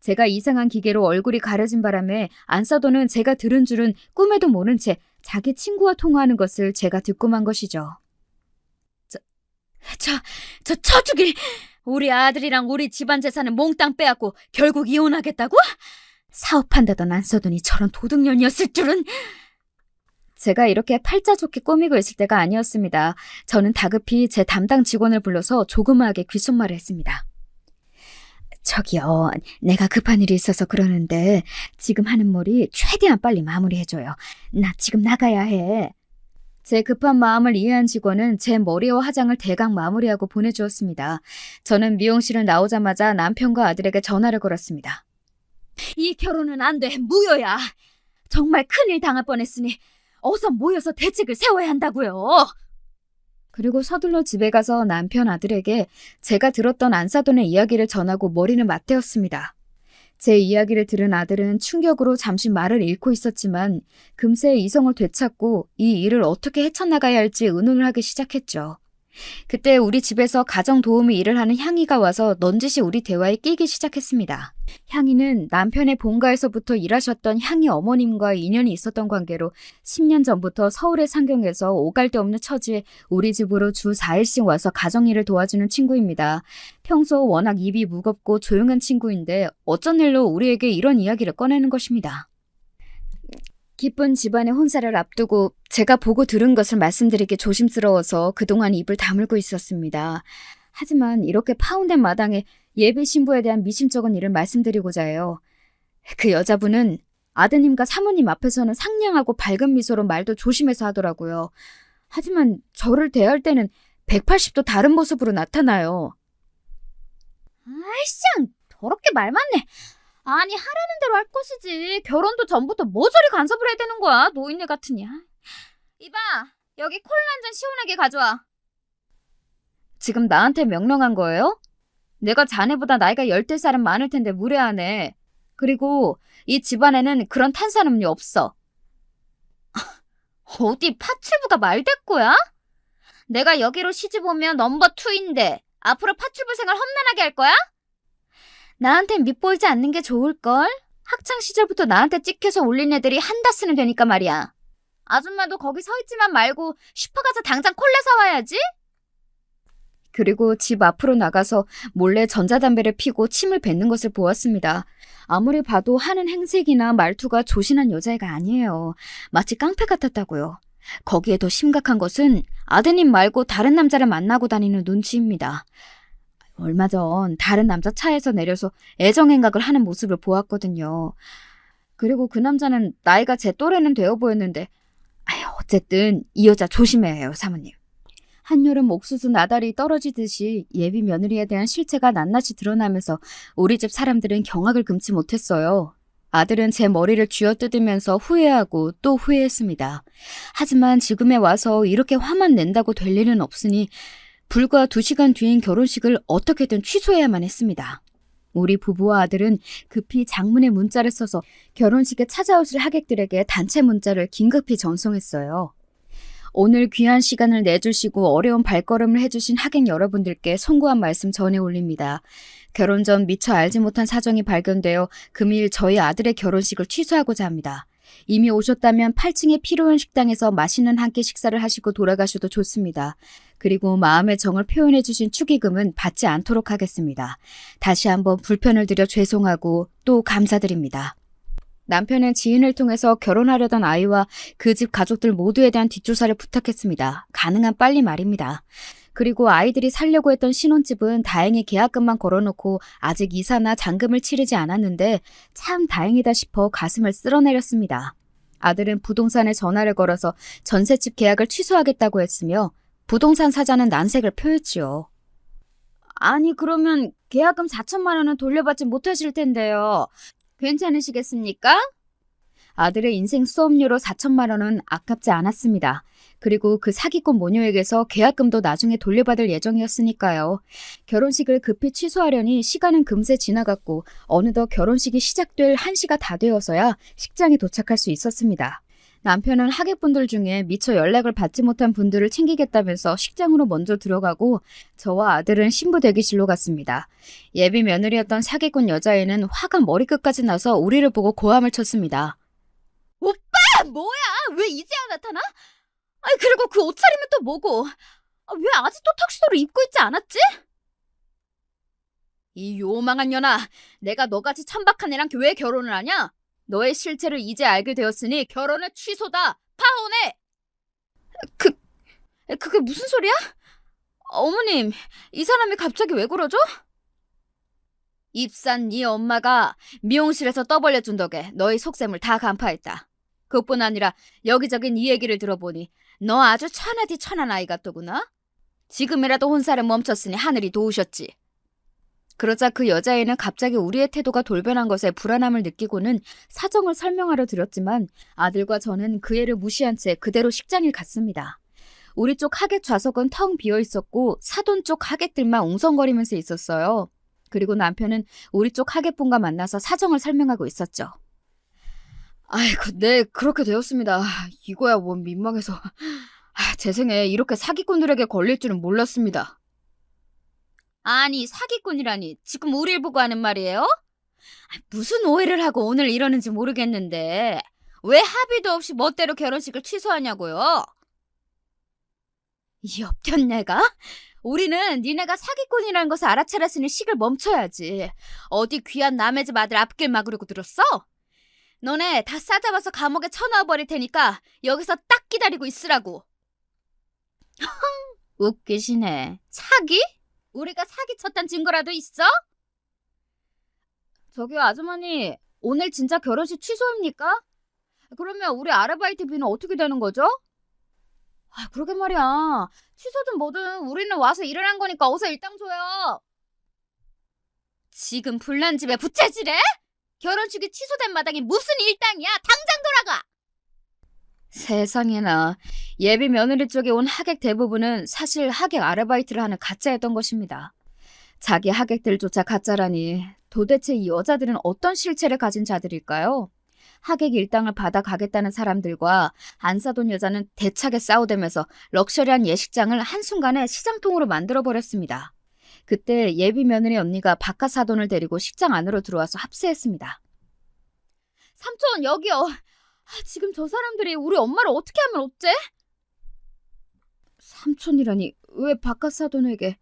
제가 이상한 기계로 얼굴이 가려진 바람에 안사돈은 제가 들은 줄은 꿈에도 모른 채 자기 친구와 통화하는 것을 제가 듣고 만 것이죠. 저 처죽이 우리 아들이랑 우리 집안 재산은 몽땅 빼앗고 결국 이혼하겠다고? 사업한다던 안사돈이 저런 도둑년이었을 줄은... 제가 이렇게 팔자 좋게 꾸미고 있을 때가 아니었습니다. 저는 다급히 제 담당 직원을 불러서 조그마하게 귓속말을 했습니다. 저기요, 내가 급한 일이 있어서 그러는데 지금 하는 머리 최대한 빨리 마무리해줘요. 나 지금 나가야 해. 제 급한 마음을 이해한 직원은 제 머리와 화장을 대강 마무리하고 보내주었습니다. 저는 미용실을 나오자마자 남편과 아들에게 전화를 걸었습니다. 이 결혼은 안 돼, 무효야. 정말 큰일 당할 뻔했으니 어서 모여서 대책을 세워야 한다고요. 그리고 서둘러 집에 가서 남편 아들에게 제가 들었던 안사돈의 이야기를 전하고 머리는 맞대었습니다. 제 이야기를 들은 아들은 충격으로 잠시 말을 잃고 있었지만 금세 이성을 되찾고 이 일을 어떻게 헤쳐나가야 할지 의논을 하기 시작했죠. 그때 우리 집에서 가정도우미 일을 하는 향이가 와서 넌지시 우리 대화에 끼기 시작했습니다. 향이는 남편의 본가에서부터 일하셨던 향이 어머님과 인연이 있었던 관계로 10년 전부터 서울의 상경에서 오갈 데 없는 처지에 우리 집으로 주 4일씩 와서 가정일을 도와주는 친구입니다. 평소 워낙 입이 무겁고 조용한 친구인데 어쩐 일로 우리에게 이런 이야기를 꺼내는 것입니다. 기쁜 집안의 혼사를 앞두고 제가 보고 들은 것을 말씀드리기 조심스러워서 그동안 입을 다물고 있었습니다. 하지만 이렇게 파운된 마당에 예비 신부에 대한 미심쩍은 일을 말씀드리고자 해요. 그 여자분은 아드님과 사모님 앞에서는 상냥하고 밝은 미소로 말도 조심해서 하더라고요. 하지만 저를 대할 때는 180도 다른 모습으로 나타나요. 아이씨, 더럽게 말 많네. 아니, 하라는 대로 할 것이지. 결혼도 전부터 뭐 저리 간섭을 해야 되는 거야, 노인네 같으냐. 이봐, 여기 콜라 한 잔 시원하게 가져와. 지금 나한테 명령한 거예요? 내가 자네보다 나이가 10살은 많을 텐데 무례하네. 그리고 이 집안에는 그런 탄산음료 없어. 어디 파출부가 말대꾸야? 내가 여기로 시집 오면 넘버 2인데 앞으로 파출부 생활 험난하게 할 거야? 나한텐 밉보이지 않는 게 좋을걸? 학창시절부터 나한테 찍혀서 올린 애들이 한다 쓰는 되니까 말이야. 아줌마도 거기 서 있지만 말고 슈퍼 가서 당장 콜라 사와야지? 그리고 집 앞으로 나가서 몰래 전자담배를 피고 침을 뱉는 것을 보았습니다. 아무리 봐도 하는 행색이나 말투가 조신한 여자애가 아니에요. 마치 깡패 같았다고요. 거기에 더 심각한 것은 아드님 말고 다른 남자를 만나고 다니는 눈치입니다. 얼마 전 다른 남자 차에서 내려서 애정행각을 하는 모습을 보았거든요. 그리고 그 남자는 나이가 제 또래는 되어 보였는데 어쨌든 이 여자 조심해야 해요, 사모님. 한여름 옥수수 나달이 떨어지듯이 예비 며느리에 대한 실체가 낱낱이 드러나면서 우리 집 사람들은 경악을 금치 못했어요. 아들은 제 머리를 쥐어뜯으면서 후회하고 또 후회했습니다. 하지만 지금에 와서 이렇게 화만 낸다고 될 일은 없으니 불과 2시간 뒤인 결혼식을 어떻게든 취소해야만 했습니다. 우리 부부와 아들은 급히 장문의 문자를 써서 결혼식에 찾아오실 하객들에게 단체 문자를 긴급히 전송했어요. 오늘 귀한 시간을 내주시고 어려운 발걸음을 해주신 하객 여러분들께 송구한 말씀 전해 올립니다. 결혼 전 미처 알지 못한 사정이 발견되어 금일 저희 아들의 결혼식을 취소하고자 합니다. 이미 오셨다면 8층의 피로연 식당에서 맛있는 한 끼 식사를 하시고 돌아가셔도 좋습니다. 그리고 마음의 정을 표현해 주신 축의금은 받지 않도록 하겠습니다. 다시 한번 불편을 드려 죄송하고 또 감사드립니다. 남편은 지인을 통해서 결혼하려던 아이와 그 집 가족들 모두에 대한 뒷조사를 부탁했습니다. 가능한 빨리 말입니다. 그리고 아이들이 살려고 했던 신혼집은 다행히 계약금만 걸어놓고 아직 이사나 잔금을 치르지 않았는데 참 다행이다 싶어 가슴을 쓸어내렸습니다. 아들은 부동산에 전화를 걸어서 전셋집 계약을 취소하겠다고 했으며 부동산 사자는 난색을 표했지요. 아니 그러면 계약금 4천만 원은 돌려받지 못하실 텐데요. 괜찮으시겠습니까? 아들의 인생 수업료로 4천만 원은 아깝지 않았습니다. 그리고 그 사기꾼 모녀에게서 계약금도 나중에 돌려받을 예정이었으니까요. 결혼식을 급히 취소하려니 시간은 금세 지나갔고 어느덧 결혼식이 시작될 1시가 다 되어서야 식장에 도착할 수 있었습니다. 남편은 하객분들 중에 미처 연락을 받지 못한 분들을 챙기겠다면서 식장으로 먼저 들어가고 저와 아들은 신부 대기실로 갔습니다. 예비 며느리였던 사기꾼 여자애는 화가 머리끝까지 나서 우리를 보고 고함을 쳤습니다. 오빠! 뭐야? 왜 이제야 나타나? 아니 그리고 그 옷차림은 또 뭐고? 왜 아직도 턱시도를 입고 있지 않았지? 이 요망한 년아! 내가 너같이 천박한 애랑 왜 결혼을 하냐? 너의 실체를 이제 알게 되었으니 결혼은 취소다! 파혼해! 그게 무슨 소리야? 어머님, 이 사람이 갑자기 왜 그러죠? 입산 네 엄마가 미용실에서 떠벌려준 덕에 너희 속셈을 다 간파했다. 그것뿐 아니라 여기저기 네 얘기를 들어보니 너 아주 천하디 천한 아이 같더구나. 지금이라도 혼사를 멈췄으니 하늘이 도우셨지. 그러자 그 여자애는 갑자기 우리의 태도가 돌변한 것에 불안함을 느끼고는 사정을 설명하려 들었지만 아들과 저는 그 애를 무시한 채 그대로 식장에 갔습니다. 우리 쪽 하객 좌석은 텅 비어 있었고 사돈 쪽 하객들만 웅성거리면서 있었어요. 그리고 남편은 우리 쪽 하객분과 만나서 사정을 설명하고 있었죠. 아이고, 네, 그렇게 되었습니다. 이거야 원 민망해서. 제 생에 이렇게 사기꾼들에게 걸릴 줄은 몰랐습니다. 아니, 사기꾼이라니 지금 우릴 보고 하는 말이에요? 무슨 오해를 하고 오늘 이러는지 모르겠는데 왜 합의도 없이 멋대로 결혼식을 취소하냐고요? 이 업견내가? 우리는 니네가 사기꾼이라는 것을 알아차렸으니 식을 멈춰야지. 어디 귀한 남의 집 아들 앞길 막으려고 들었어? 너네 다 싸잡아서 감옥에 쳐넣어버릴 테니까 여기서 딱 기다리고 있으라고. 웃기시네. 사기? 우리가 사기쳤단 증거라도 있어? 저기요, 아주머니. 오늘 진짜 결혼식 취소입니까? 그러면 우리 아르바이트비는 어떻게 되는 거죠? 그러게 말이야. 취소든 뭐든 우리는 와서 일을 한 거니까 어서 일당 줘요. 지금 불난 집에 부채질해? 결혼식이 취소된 마당에 무슨 일당이야? 당장 돌아가! 세상에나. 예비 며느리 쪽에 온 하객 대부분은 사실 하객 아르바이트를 하는 가짜였던 것입니다. 자기 하객들조차 가짜라니 도대체 이 여자들은 어떤 실체를 가진 자들일까요? 하객 일당을 받아 가겠다는 사람들과 안 사돈 여자는 대차게 싸우대면서 럭셔리한 예식장을 한순간에 시장통으로 만들어버렸습니다. 그때 예비 며느리 언니가 바깥 사돈을 데리고 식장 안으로 들어와서 합세했습니다. 삼촌, 여기요. 지금 저 사람들이 우리 엄마를 어떻게 하면 어째? 삼촌이라니 왜 바깥 사돈에게?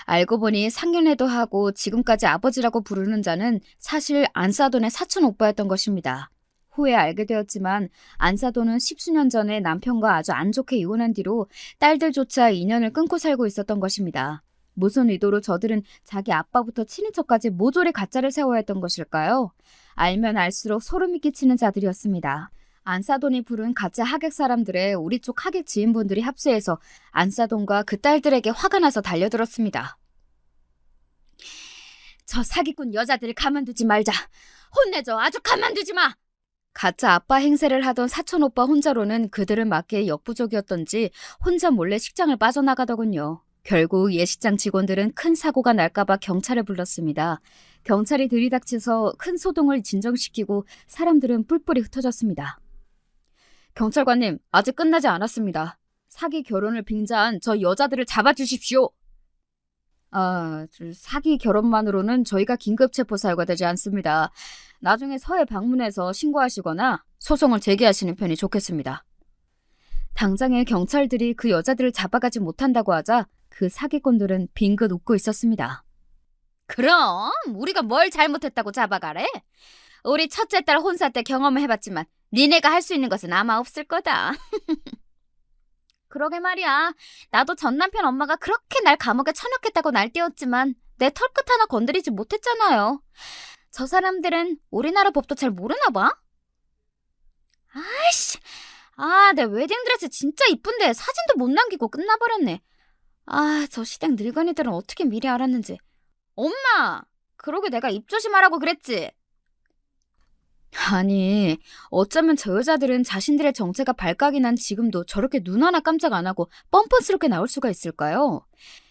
알고 보니 상견례도 하고 지금까지 아버지라고 부르는 자는 사실 안사돈의 사촌 오빠였던 것입니다. 후에 알게 되었지만 안사돈은 십수년 전에 남편과 아주 안 좋게 이혼한 뒤로 딸들조차 인연을 끊고 살고 있었던 것입니다. 무슨 의도로 저들은 자기 아빠부터 친인척까지 모조리 가짜를 세워야 했던 것일까요? 알면 알수록 소름이 끼치는 자들이었습니다. 안사돈이 부른 가짜 하객 사람들의 우리 쪽 하객 지인분들이 합세해서 안사돈과 그 딸들에게 화가 나서 달려들었습니다. 저 사기꾼 여자들을 가만두지 말자. 혼내줘. 아주 가만두지 마. 가짜 아빠 행세를 하던 사촌 오빠 혼자로는 그들을 막기에 역부족이었던지 혼자 몰래 식장을 빠져나가더군요. 결국 예식장 직원들은 큰 사고가 날까봐 경찰을 불렀습니다. 경찰이 들이닥쳐서 큰 소동을 진정시키고 사람들은 뿔뿔이 흩어졌습니다. 경찰관님, 아직 끝나지 않았습니다. 사기 결혼을 빙자한 저 여자들을 잡아주십시오. 사기 결혼만으로는 저희가 긴급 체포 사유가 되지 않습니다. 나중에 서해 방문해서 신고하시거나 소송을 제기하시는 편이 좋겠습니다. 당장에 경찰들이 그 여자들을 잡아가지 못한다고 하자 그 사기꾼들은 빙긋 웃고 있었습니다. 그럼 우리가 뭘 잘못했다고 잡아가래? 우리 첫째 딸 혼사 때 경험을 해봤지만 니네가 할 수 있는 것은 아마 없을 거다. 그러게 말이야. 나도 전 남편 엄마가 그렇게 날 감옥에 쳐넣겠다고 날뛰었지만 내 털끝 하나 건드리지 못했잖아요. 저 사람들은 우리나라 법도 잘 모르나 봐. 아이씨. 내 웨딩드레스 진짜 이쁜데 사진도 못 남기고 끝나버렸네. 저 시댁 늙은이들은 어떻게 미리 알았는지. 엄마! 그러게 내가 입 조심하라고 그랬지. 아니, 어쩌면 저 여자들은 자신들의 정체가 발각이 난 지금도 저렇게 눈 하나 깜짝 안 하고 뻔뻔스럽게 나올 수가 있을까요?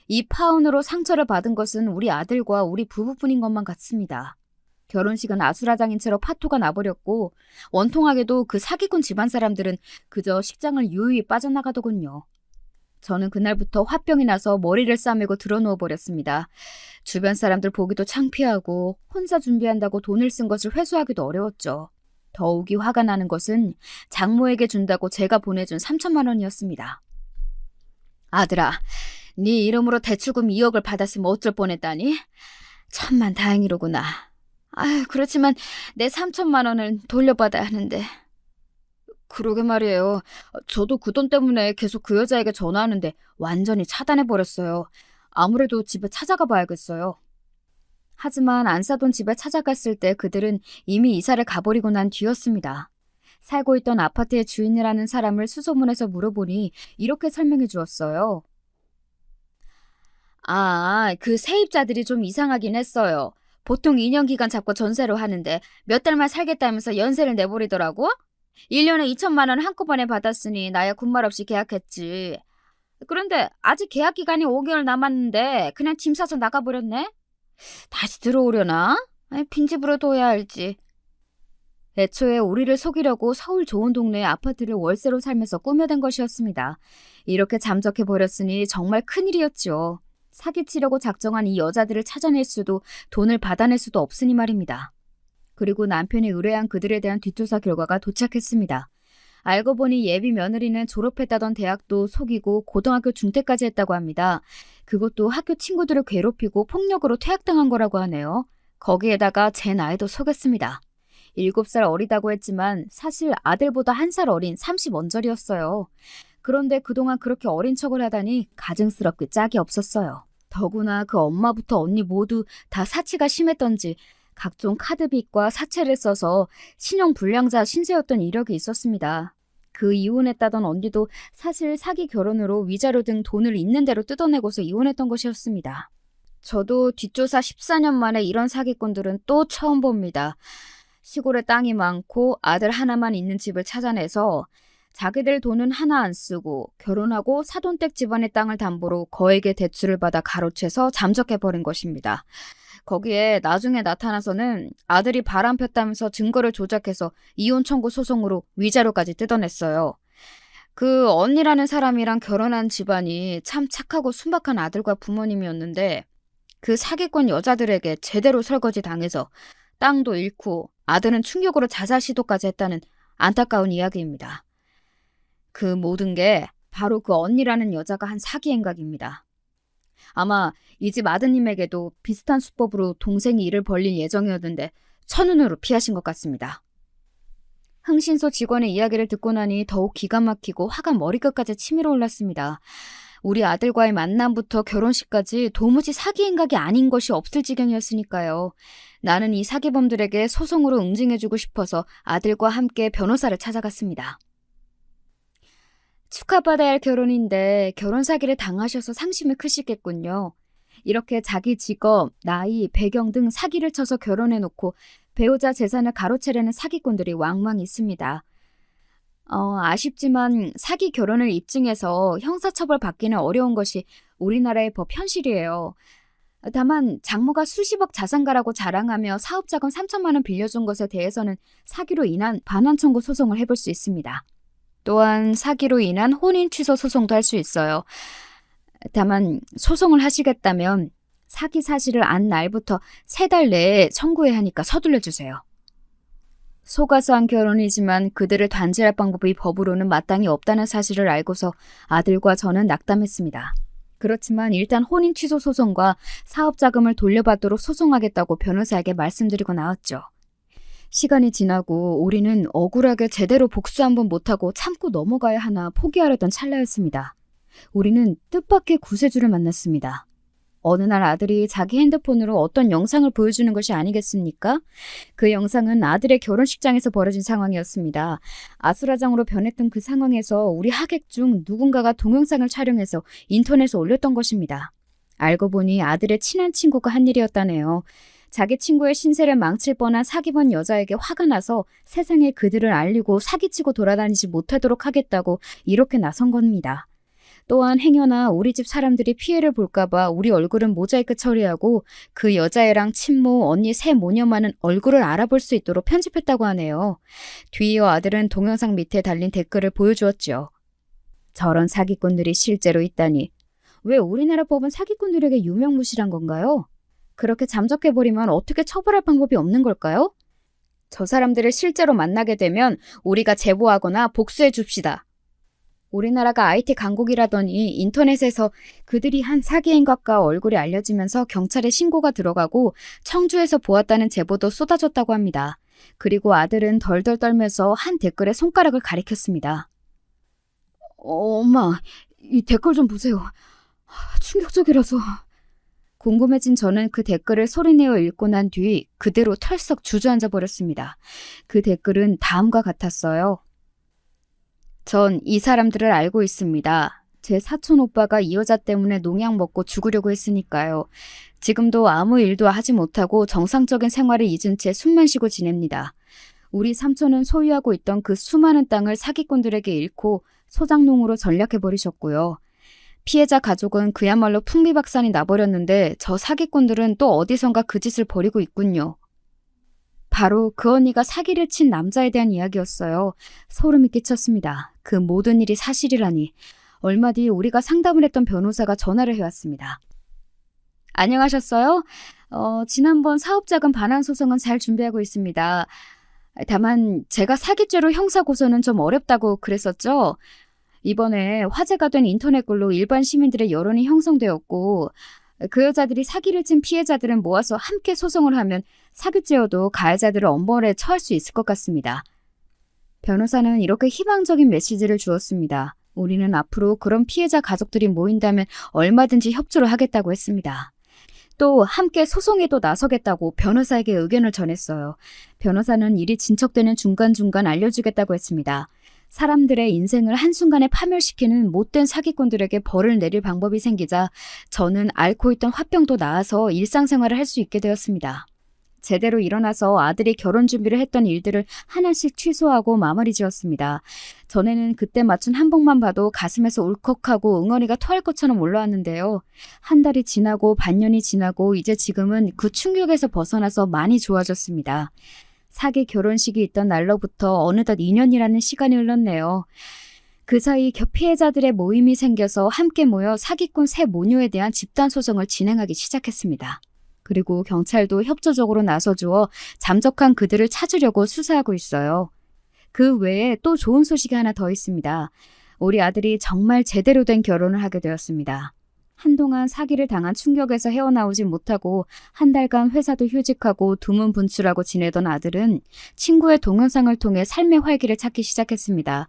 이 파혼으로 상처를 받은 것은 우리 아들과 우리 부부뿐인 것만 같습니다. 결혼식은 아수라장인 채로 파토가 나버렸고 원통하게도 그 사기꾼 집안 사람들은 그저 식장을 유유히 빠져나가더군요. 저는 그날부터 화병이 나서 머리를 싸매고 드러누워버렸습니다. 주변 사람들 보기도 창피하고 혼자 준비한다고 돈을 쓴 것을 회수하기도 어려웠죠. 더욱이 화가 나는 것은 장모에게 준다고 제가 보내준 3천만 원이었습니다. 아들아, 네 이름으로 대출금 2억을 받았으면 어쩔 뻔했다니? 천만 다행이로구나. 그렇지만 내 3천만 원을 돌려받아야 하는데. 그러게 말이에요. 저도 그 돈 때문에 계속 그 여자에게 전화하는데 완전히 차단해버렸어요. 아무래도 집에 찾아가 봐야겠어요. 하지만 안 사돈 집에 찾아갔을 때 그들은 이미 이사를 가버리고 난 뒤였습니다. 살고 있던 아파트의 주인이라는 사람을 수소문해서 물어보니 이렇게 설명해 주었어요. 그 세입자들이 좀 이상하긴 했어요. 보통 2년 기간 잡고 전세로 하는데 몇 달만 살겠다면서 연세를 내버리더라고? 1년에 2천만 원 한꺼번에 받았으니 나야 군말 없이 계약했지. 그런데 아직 계약 기간이 5개월 남았는데 그냥 짐 싸서 나가버렸네? 다시 들어오려나? 빈집으로 둬야 할지. 애초에 우리를 속이려고 서울 좋은 동네의 아파트를 월세로 살면서 꾸며댄 것이었습니다. 이렇게 잠적해버렸으니 정말 큰일이었죠. 사기치려고 작정한 이 여자들을 찾아낼 수도 돈을 받아낼 수도 없으니 말입니다. 그리고 남편이 의뢰한 그들에 대한 뒷조사 결과가 도착했습니다. 알고 보니 예비 며느리는 졸업했다던 대학도 속이고 고등학교 중퇴까지 했다고 합니다. 그것도 학교 친구들을 괴롭히고 폭력으로 퇴학당한 거라고 하네요. 거기에다가 제 나이도 속였습니다. 7살 어리다고 했지만 사실 아들보다 1살 어린 30언저리였어요. 그런데 그동안 그렇게 어린 척을 하다니 가증스럽게 짝이 없었어요. 더구나 그 엄마부터 언니 모두 다 사치가 심했던지 각종 카드빚과 사채를 써서 신용불량자 신세였던 이력이 있었습니다. 그 이혼했다던 언니도 사실 사기 결혼으로 위자료 등 돈을 있는 대로 뜯어내고서 이혼했던 것이었습니다. 저도 뒷조사 14년 만에 이런 사기꾼들은 또 처음 봅니다. 시골에 땅이 많고 아들 하나만 있는 집을 찾아내서 자기들 돈은 하나 안 쓰고 결혼하고 사돈댁 집안의 땅을 담보로 거액의 대출을 받아 가로채서 잠적해버린 것입니다. 거기에 나중에 나타나서는 아들이 바람 폈다면서 증거를 조작해서 이혼 청구 소송으로 위자료까지 뜯어냈어요. 그 언니라는 사람이랑 결혼한 집안이 참 착하고 순박한 아들과 부모님이었는데 그 사기꾼 여자들에게 제대로 설거지 당해서 땅도 잃고 아들은 충격으로 자살 시도까지 했다는 안타까운 이야기입니다. 그 모든 게 바로 그 언니라는 여자가 한 사기 행각입니다. 아마 이 집 아드님에게도 비슷한 수법으로 동생이 일을 벌릴 예정이었는데 천운으로 피하신 것 같습니다. 흥신소 직원의 이야기를 듣고 나니 더욱 기가 막히고 화가 머리끝까지 치밀어 올랐습니다. 우리 아들과의 만남부터 결혼식까지 도무지 사기 행각이 아닌 것이 없을 지경이었으니까요. 나는 이 사기범들에게 소송으로 응징해주고 싶어서 아들과 함께 변호사를 찾아갔습니다. 축하받아야 할 결혼인데 결혼 사기를 당하셔서 상심이 크시겠군요. 이렇게 자기 직업, 나이, 배경 등 사기를 쳐서 결혼해놓고 배우자 재산을 가로채려는 사기꾼들이 왕왕 있습니다. 아쉽지만 사기 결혼을 입증해서 형사처벌 받기는 어려운 것이 우리나라의 법 현실이에요. 다만 장모가 수십억 자산가라고 자랑하며 사업자금 3천만 원 빌려준 것에 대해서는 사기로 인한 반환 청구 소송을 해볼 수 있습니다. 또한 사기로 인한 혼인 취소 소송도 할 수 있어요. 다만 소송을 하시겠다면 사기 사실을 안 날부터 3달 내에 청구해야 하니까 서둘러 주세요. 속아서 한 결혼이지만 그들을 단죄할 방법이 법으로는 마땅히 없다는 사실을 알고서 아들과 저는 낙담했습니다. 그렇지만 일단 혼인 취소 소송과 사업자금을 돌려받도록 소송하겠다고 변호사에게 말씀드리고 나왔죠. 시간이 지나고 우리는 억울하게 제대로 복수 한번 못하고 참고 넘어가야 하나 포기하려던 찰나였습니다. 우리는 뜻밖의 구세주를 만났습니다. 어느 날 아들이 자기 핸드폰으로 어떤 영상을 보여주는 것이 아니겠습니까? 그 영상은 아들의 결혼식장에서 벌어진 상황이었습니다. 아수라장으로 변했던 그 상황에서 우리 하객 중 누군가가 동영상을 촬영해서 인터넷에 올렸던 것입니다. 알고 보니 아들의 친한 친구가 한 일이었다네요. 자기 친구의 신세를 망칠 뻔한 사기범 여자에게 화가 나서 세상에 그들을 알리고 사기치고 돌아다니지 못하도록 하겠다고 이렇게 나선 겁니다. 또한 행여나 우리 집 사람들이 피해를 볼까봐 우리 얼굴은 모자이크 처리하고 그 여자애랑 친모, 언니 세 모녀만은 얼굴을 알아볼 수 있도록 편집했다고 하네요. 뒤이어 아들은 동영상 밑에 달린 댓글을 보여주었죠. 저런 사기꾼들이 실제로 있다니. 왜 우리나라 법은 사기꾼들에게 유명무실한 건가요? 그렇게 잠적해버리면 어떻게 처벌할 방법이 없는 걸까요? 저 사람들을 실제로 만나게 되면 우리가 제보하거나 복수해 줍시다. 우리나라가 IT 강국이라더니 인터넷에서 그들이 한 사기 행각과 얼굴이 알려지면서 경찰에 신고가 들어가고 청주에서 보았다는 제보도 쏟아졌다고 합니다. 그리고 아들은 덜덜 떨면서 한 댓글에 손가락을 가리켰습니다. 엄마, 이 댓글 좀 보세요. 충격적이라서. 궁금해진 저는 그 댓글을 소리내어 읽고 난 뒤 그대로 털썩 주저앉아 버렸습니다. 그 댓글은 다음과 같았어요. 전 이 사람들을 알고 있습니다. 제 사촌 오빠가 이 여자 때문에 농약 먹고 죽으려고 했으니까요. 지금도 아무 일도 하지 못하고 정상적인 생활을 잊은 채 숨만 쉬고 지냅니다. 우리 삼촌은 소유하고 있던 그 수많은 땅을 사기꾼들에게 잃고 소작농으로 전략해버리셨고요. 피해자 가족은 그야말로 풍비박산이 나버렸는데 저 사기꾼들은 또 어디선가 그 짓을 벌이고 있군요. 바로 그 언니가 사기를 친 남자에 대한 이야기였어요. 소름이 끼쳤습니다. 그 모든 일이 사실이라니. 얼마 뒤 우리가 상담을 했던 변호사가 전화를 해왔습니다. 안녕하셨어요? 지난번 사업자금 반환 소송은 잘 준비하고 있습니다. 다만 제가 사기죄로 형사고소는 좀 어렵다고 그랬었죠? 이번에 화제가 된 인터넷 글로 일반 시민들의 여론이 형성되었고 그 여자들이 사기를 친 피해자들을 모아서 함께 소송을 하면 사기죄여도 가해자들을 엄벌에 처할 수 있을 것 같습니다. 변호사는 이렇게 희망적인 메시지를 주었습니다. 우리는 앞으로 그런 피해자 가족들이 모인다면 얼마든지 협조를 하겠다고 했습니다. 또 함께 소송에도 나서겠다고 변호사에게 의견을 전했어요. 변호사는 일이 진척되는 중간중간 알려주겠다고 했습니다. 사람들의 인생을 한순간에 파멸시키는 못된 사기꾼들에게 벌을 내릴 방법이 생기자 저는 앓고 있던 화병도 나아서 일상생활을 할 수 있게 되었습니다. 제대로 일어나서 아들이 결혼 준비를 했던 일들을 하나씩 취소하고 마무리 지었습니다. 전에는 그때 맞춘 한복만 봐도 가슴에서 울컥하고 응어리가 토할 것처럼 올라왔는데요. 한 달이 지나고 반년이 지나고 이제 지금은 그 충격에서 벗어나서 많이 좋아졌습니다. 사기 결혼식이 있던 날로부터 어느덧 2년이라는 시간이 흘렀네요. 그 사이 피해자들의 모임이 생겨서 함께 모여 사기꾼 새 모녀에 대한 집단소송을 진행하기 시작했습니다. 그리고 경찰도 협조적으로 나서주어 잠적한 그들을 찾으려고 수사하고 있어요. 그 외에 또 좋은 소식이 하나 더 있습니다. 우리 아들이 정말 제대로 된 결혼을 하게 되었습니다. 한동안 사기를 당한 충격에서 헤어나오지 못하고 한 달간 회사도 휴직하고 두문분출하고 지내던 아들은 친구의 동영상을 통해 삶의 활기를 찾기 시작했습니다.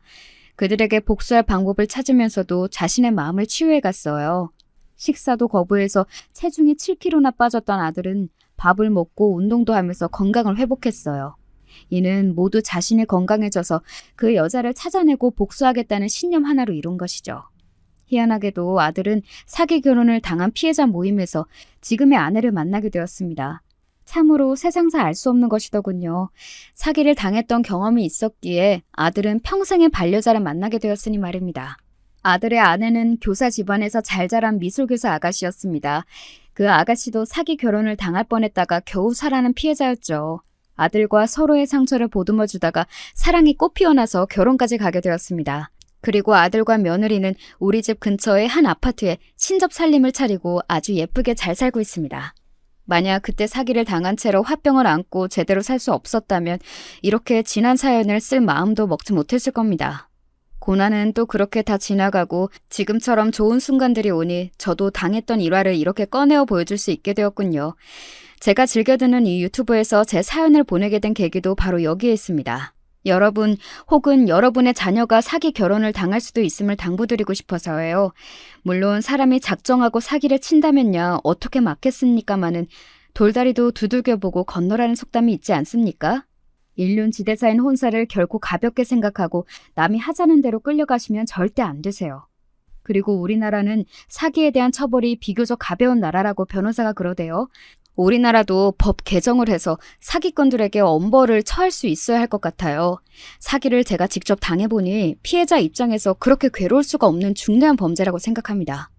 그들에게 복수할 방법을 찾으면서도 자신의 마음을 치유해갔어요. 식사도 거부해서 체중이 7kg나 빠졌던 아들은 밥을 먹고 운동도 하면서 건강을 회복했어요. 이는 모두 자신이 건강해져서 그 여자를 찾아내고 복수하겠다는 신념 하나로 이룬 것이죠. 희한하게도 아들은 사기 결혼을 당한 피해자 모임에서 지금의 아내를 만나게 되었습니다. 참으로 세상사 알 수 없는 것이더군요. 사기를 당했던 경험이 있었기에 아들은 평생의 반려자를 만나게 되었으니 말입니다. 아들의 아내는 교사 집안에서 잘 자란 미술교사 아가씨였습니다. 그 아가씨도 사기 결혼을 당할 뻔했다가 겨우 살아난 피해자였죠. 아들과 서로의 상처를 보듬어 주다가 사랑이 꽃피어나서 결혼까지 가게 되었습니다. 그리고 아들과 며느리는 우리 집 근처의 한 아파트에 신접 살림을 차리고 아주 예쁘게 잘 살고 있습니다. 만약 그때 사기를 당한 채로 화병을 안고 제대로 살 수 없었다면 이렇게 지난 사연을 쓸 마음도 먹지 못했을 겁니다. 고난은 또 그렇게 다 지나가고 지금처럼 좋은 순간들이 오니 저도 당했던 일화를 이렇게 꺼내어 보여줄 수 있게 되었군요. 제가 즐겨 듣는 이 유튜브에서 제 사연을 보내게 된 계기도 바로 여기에 있습니다. 여러분 혹은 여러분의 자녀가 사기 결혼을 당할 수도 있음을 당부드리고 싶어서예요. 물론 사람이 작정하고 사기를 친다면야 어떻게 막겠습니까마는 돌다리도 두들겨보고 건너라는 속담이 있지 않습니까? 인륜지대사인 혼사를 결코 가볍게 생각하고 남이 하자는 대로 끌려가시면 절대 안 되세요. 그리고 우리나라는 사기에 대한 처벌이 비교적 가벼운 나라라고 변호사가 그러대요. 우리나라도 법 개정을 해서 사기꾼들에게 엄벌을 처할 수 있어야 할 것 같아요. 사기를 제가 직접 당해보니 피해자 입장에서 그렇게 괴로울 수가 없는 중대한 범죄라고 생각합니다.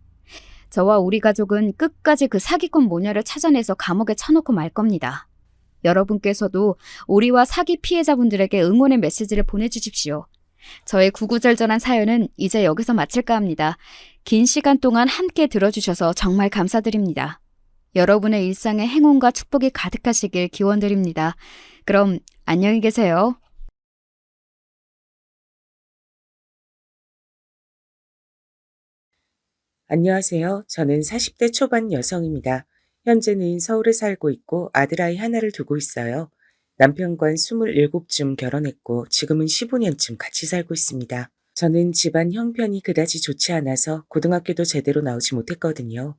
저와 우리 가족은 끝까지 그 사기꾼 모녀를 찾아내서 감옥에 쳐놓고 말 겁니다. 여러분께서도 우리와 사기 피해자분들에게 응원의 메시지를 보내주십시오. 저의 구구절절한 사연은 이제 여기서 마칠까 합니다. 긴 시간 동안 함께 들어주셔서 정말 감사드립니다. 여러분의 일상에 행운과 축복이 가득하시길 기원드립니다. 그럼 안녕히 계세요. 안녕하세요. 저는 40대 초반 여성입니다. 현재는 서울에 살고 있고 아들아이 하나를 두고 있어요. 남편과 27쯤 결혼했고 지금은 15년쯤 같이 살고 있습니다. 저는 집안 형편이 그다지 좋지 않아서 고등학교도 제대로 나오지 못했거든요.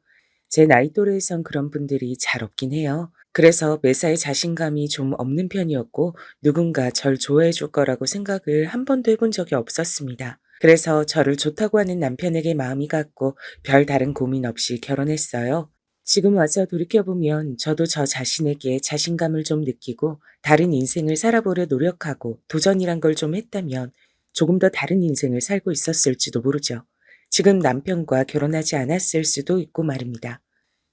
제 나이 또래에선 그런 분들이 잘 없긴 해요. 그래서 매사에 자신감이 좀 없는 편이었고 누군가 절 좋아해 줄 거라고 생각을 한 번도 해본 적이 없었습니다. 그래서 저를 좋다고 하는 남편에게 마음이 갔고 별 다른 고민 없이 결혼했어요. 지금 와서 돌이켜보면 저도 저 자신에게 자신감을 좀 느끼고 다른 인생을 살아보려 노력하고 도전이란 걸 좀 했다면 조금 더 다른 인생을 살고 있었을지도 모르죠. 지금 남편과 결혼하지 않았을 수도 있고 말입니다.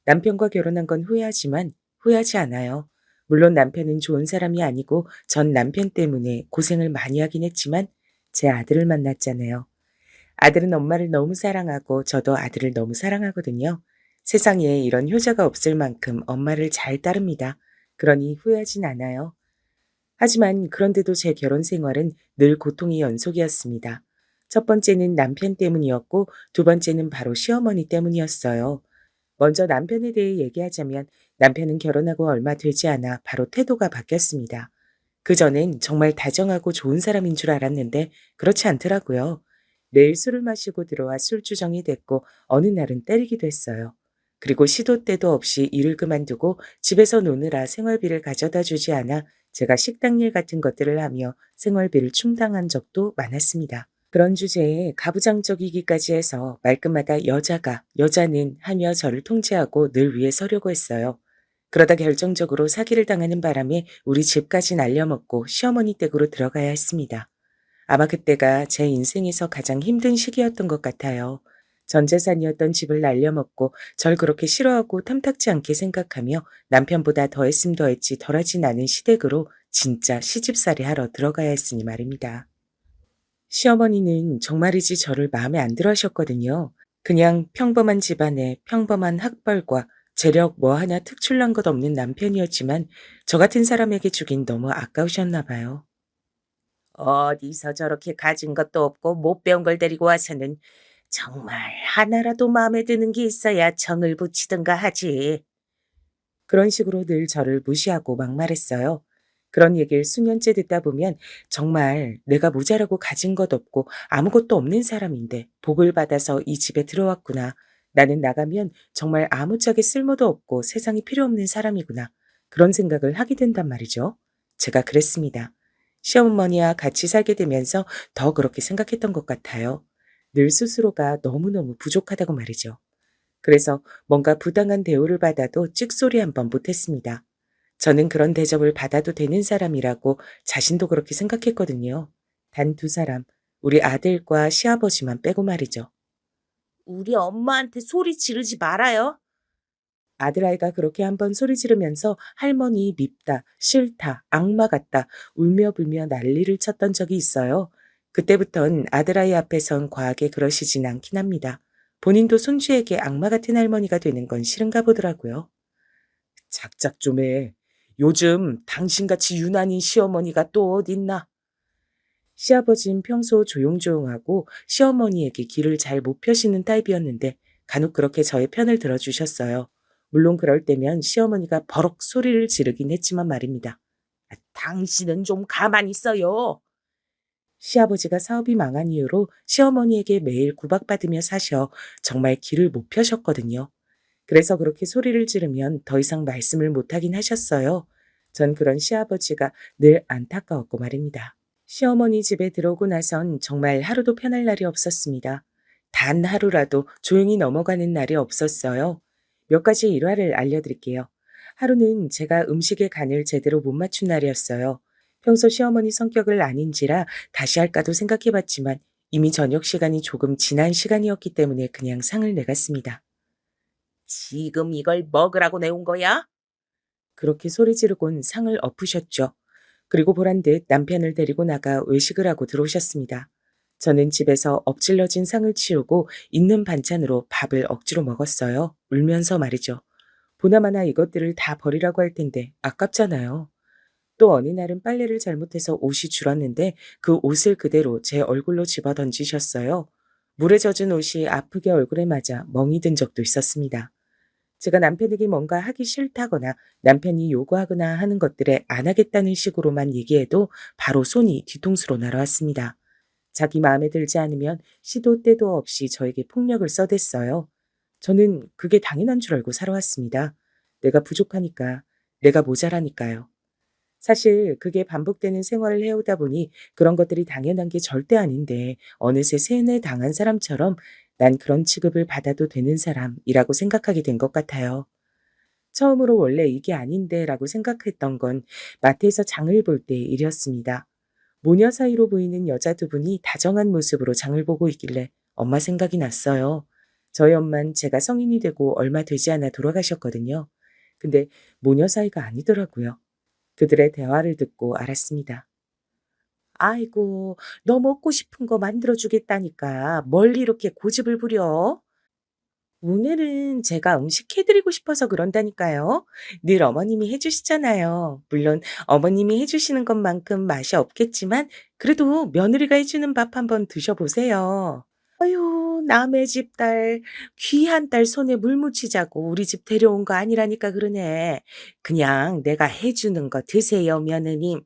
남편과 결혼한 건 후회하지만 후회하지 않아요. 물론 남편은 좋은 사람이 아니고 전 남편 때문에 고생을 많이 하긴 했지만 제 아들을 만났잖아요. 아들은 엄마를 너무 사랑하고 저도 아들을 너무 사랑하거든요. 세상에 이런 효자가 없을 만큼 엄마를 잘 따릅니다. 그러니 후회하진 않아요. 하지만 그런데도 제 결혼 생활은 늘 고통의 연속이었습니다. 첫 번째는 남편 때문이었고 두 번째는 바로 시어머니 때문이었어요. 먼저 남편에 대해 얘기하자면 남편은 결혼하고 얼마 되지 않아 바로 태도가 바뀌었습니다. 그전엔 정말 다정하고 좋은 사람인 줄 알았는데 그렇지 않더라고요. 매일 술을 마시고 들어와 술주정이 됐고 어느 날은 때리기도 했어요. 그리고 시도 때도 없이 일을 그만두고 집에서 노느라 생활비를 가져다 주지 않아 제가 식당 일 같은 것들을 하며 생활비를 충당한 적도 많았습니다. 그런 주제에 가부장적이기까지 해서 말끝마다 여자는 하며 저를 통제하고 늘 위에 서려고 했어요. 그러다 결정적으로 사기를 당하는 바람에 우리 집까지 날려먹고 시어머니 댁으로 들어가야 했습니다. 아마 그때가 제 인생에서 가장 힘든 시기였던 것 같아요. 전 재산이었던 집을 날려먹고 절 그렇게 싫어하고 탐탁지 않게 생각하며 남편보다 더했음 더했지 덜하진 않은 시댁으로 진짜 시집살이 하러 들어가야 했으니 말입니다. 시어머니는 정말이지 저를 마음에 안 들어 하셨거든요. 그냥 평범한 집안에 평범한 학벌과 재력 뭐 하나 특출난 것 없는 남편이었지만 저 같은 사람에게 주긴 너무 아까우셨나 봐요. 어디서 저렇게 가진 것도 없고 못 배운 걸 데리고 와서는 정말 하나라도 마음에 드는 게 있어야 정을 붙이든가 하지. 그런 식으로 늘 저를 무시하고 막말했어요. 그런 얘기를 수년째 듣다 보면 정말 내가 모자라고 가진 것 없고 아무것도 없는 사람인데 복을 받아서 이 집에 들어왔구나. 나는 나가면 정말 아무짝에 쓸모도 없고 세상에 필요 없는 사람이구나. 그런 생각을 하게 된단 말이죠. 제가 그랬습니다. 시어머니와 같이 살게 되면서 더 그렇게 생각했던 것 같아요. 늘 스스로가 너무너무 부족하다고 말이죠. 그래서 뭔가 부당한 대우를 받아도 찍소리 한 번 못했습니다. 저는 그런 대접을 받아도 되는 사람이라고 자신도 그렇게 생각했거든요. 단 두 사람, 우리 아들과 시아버지만 빼고 말이죠. 우리 엄마한테 소리 지르지 말아요. 아들아이가 그렇게 한번 소리 지르면서 할머니 밉다, 싫다, 악마 같다, 울며 불며 난리를 쳤던 적이 있어요. 그때부턴 아들아이 앞에선 과하게 그러시진 않긴 합니다. 본인도 손주에게 악마 같은 할머니가 되는 건 싫은가 보더라고요. 작작 좀 해. 요즘 당신같이 유난인 시어머니가 또 어딨나? 시아버진 평소 조용조용하고 시어머니에게 길을 잘 못 펴시는 타입이었는데 간혹 그렇게 저의 편을 들어주셨어요. 물론 그럴 때면 시어머니가 버럭 소리를 지르긴 했지만 말입니다. 아, 당신은 좀 가만히 있어요. 시아버지가 사업이 망한 이후로 시어머니에게 매일 구박받으며 사셔 정말 길을 못 펴셨거든요. 그래서 그렇게 소리를 지르면 더 이상 말씀을 못하긴 하셨어요. 전 그런 시아버지가 늘 안타까웠고 말입니다. 시어머니 집에 들어오고 나선 정말 하루도 편할 날이 없었습니다. 단 하루라도 조용히 넘어가는 날이 없었어요. 몇 가지 일화를 알려드릴게요. 하루는 제가 음식의 간을 제대로 못 맞춘 날이었어요. 평소 시어머니 성격을 아닌지라 다시 할까도 생각해봤지만 이미 저녁 시간이 조금 지난 시간이었기 때문에 그냥 상을 내갔습니다. 지금 이걸 먹으라고 내온 거야? 그렇게 소리 지르곤 상을 엎으셨죠. 그리고 보란 듯 남편을 데리고 나가 외식을 하고 들어오셨습니다. 저는 집에서 엎질러진 상을 치우고 있는 반찬으로 밥을 억지로 먹었어요. 울면서 말이죠. 보나마나 이것들을 다 버리라고 할 텐데 아깝잖아요. 또 어느 날은 빨래를 잘못해서 옷이 줄었는데 그 옷을 그대로 제 얼굴로 집어 던지셨어요. 물에 젖은 옷이 아프게 얼굴에 맞아 멍이 든 적도 있었습니다. 제가 남편에게 뭔가 하기 싫다거나 남편이 요구하거나 하는 것들에 안 하겠다는 식으로만 얘기해도 바로 손이 뒤통수로 날아왔습니다. 자기 마음에 들지 않으면 시도 때도 없이 저에게 폭력을 써댔어요. 저는 그게 당연한 줄 알고 살아왔습니다. 내가 부족하니까, 내가 모자라니까요. 사실 그게 반복되는 생활을 해오다 보니 그런 것들이 당연한 게 절대 아닌데 어느새 세뇌당한 사람처럼 난 그런 취급을 받아도 되는 사람이라고 생각하게 된 것 같아요. 처음으로 원래 이게 아닌데 라고 생각했던 건 마트에서 장을 볼 때 일이었습니다. 모녀 사이로 보이는 여자 두 분이 다정한 모습으로 장을 보고 있길래 엄마 생각이 났어요. 저희 엄만 제가 성인이 되고 얼마 되지 않아 돌아가셨거든요. 근데 모녀 사이가 아니더라고요. 그들의 대화를 듣고 알았습니다. 아이고, 너 먹고 싶은 거 만들어주겠다니까 뭘 이렇게 고집을 부려? 오늘은 제가 음식 해드리고 싶어서 그런다니까요. 늘 어머님이 해주시잖아요. 물론 어머님이 해주시는 것만큼 맛이 없겠지만 그래도 며느리가 해주는 밥 한번 드셔보세요. 아유, 남의 집 딸, 귀한 딸 손에 물 묻히자고 우리 집 데려온 거 아니라니까 그러네. 그냥 내가 해주는 거 드세요, 며느님.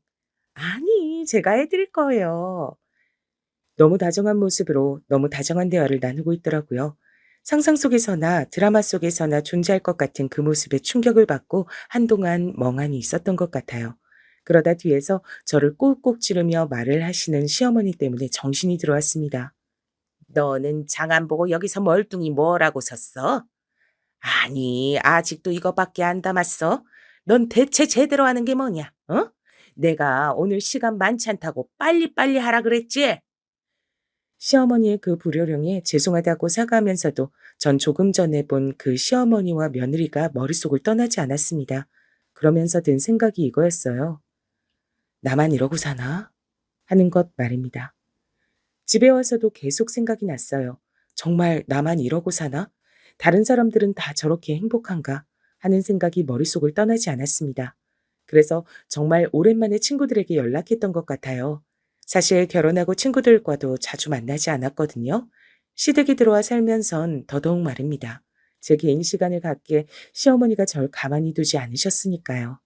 아니, 제가 해드릴 거예요. 너무 다정한 모습으로 너무 다정한 대화를 나누고 있더라고요. 상상 속에서나 드라마 속에서나 존재할 것 같은 그 모습에 충격을 받고 한동안 멍하니 있었던 것 같아요. 그러다 뒤에서 저를 꾹꾹 찌르며 말을 하시는 시어머니 때문에 정신이 들어왔습니다. 너는 장 안 보고 여기서 멀뚱히 뭐라고 섰어? 아니, 아직도 이거밖에 안 담았어? 넌 대체 제대로 하는 게 뭐냐? 어? 내가 오늘 시간 많지 않다고 빨리빨리 하라 그랬지? 시어머니의 그 불효령에 죄송하다고 사과하면서도 전 조금 전에 본 그 시어머니와 며느리가 머릿속을 떠나지 않았습니다. 그러면서 든 생각이 이거였어요. 나만 이러고 사나? 하는 것 말입니다. 집에 와서도 계속 생각이 났어요. 정말 나만 이러고 사나? 다른 사람들은 다 저렇게 행복한가? 하는 생각이 머릿속을 떠나지 않았습니다. 그래서 정말 오랜만에 친구들에게 연락했던 것 같아요. 사실 결혼하고 친구들과도 자주 만나지 않았거든요. 시댁이 들어와 살면선 더더욱 말입니다. 제 개인 시간을 갖기에 시어머니가 절 가만히 두지 않으셨으니까요.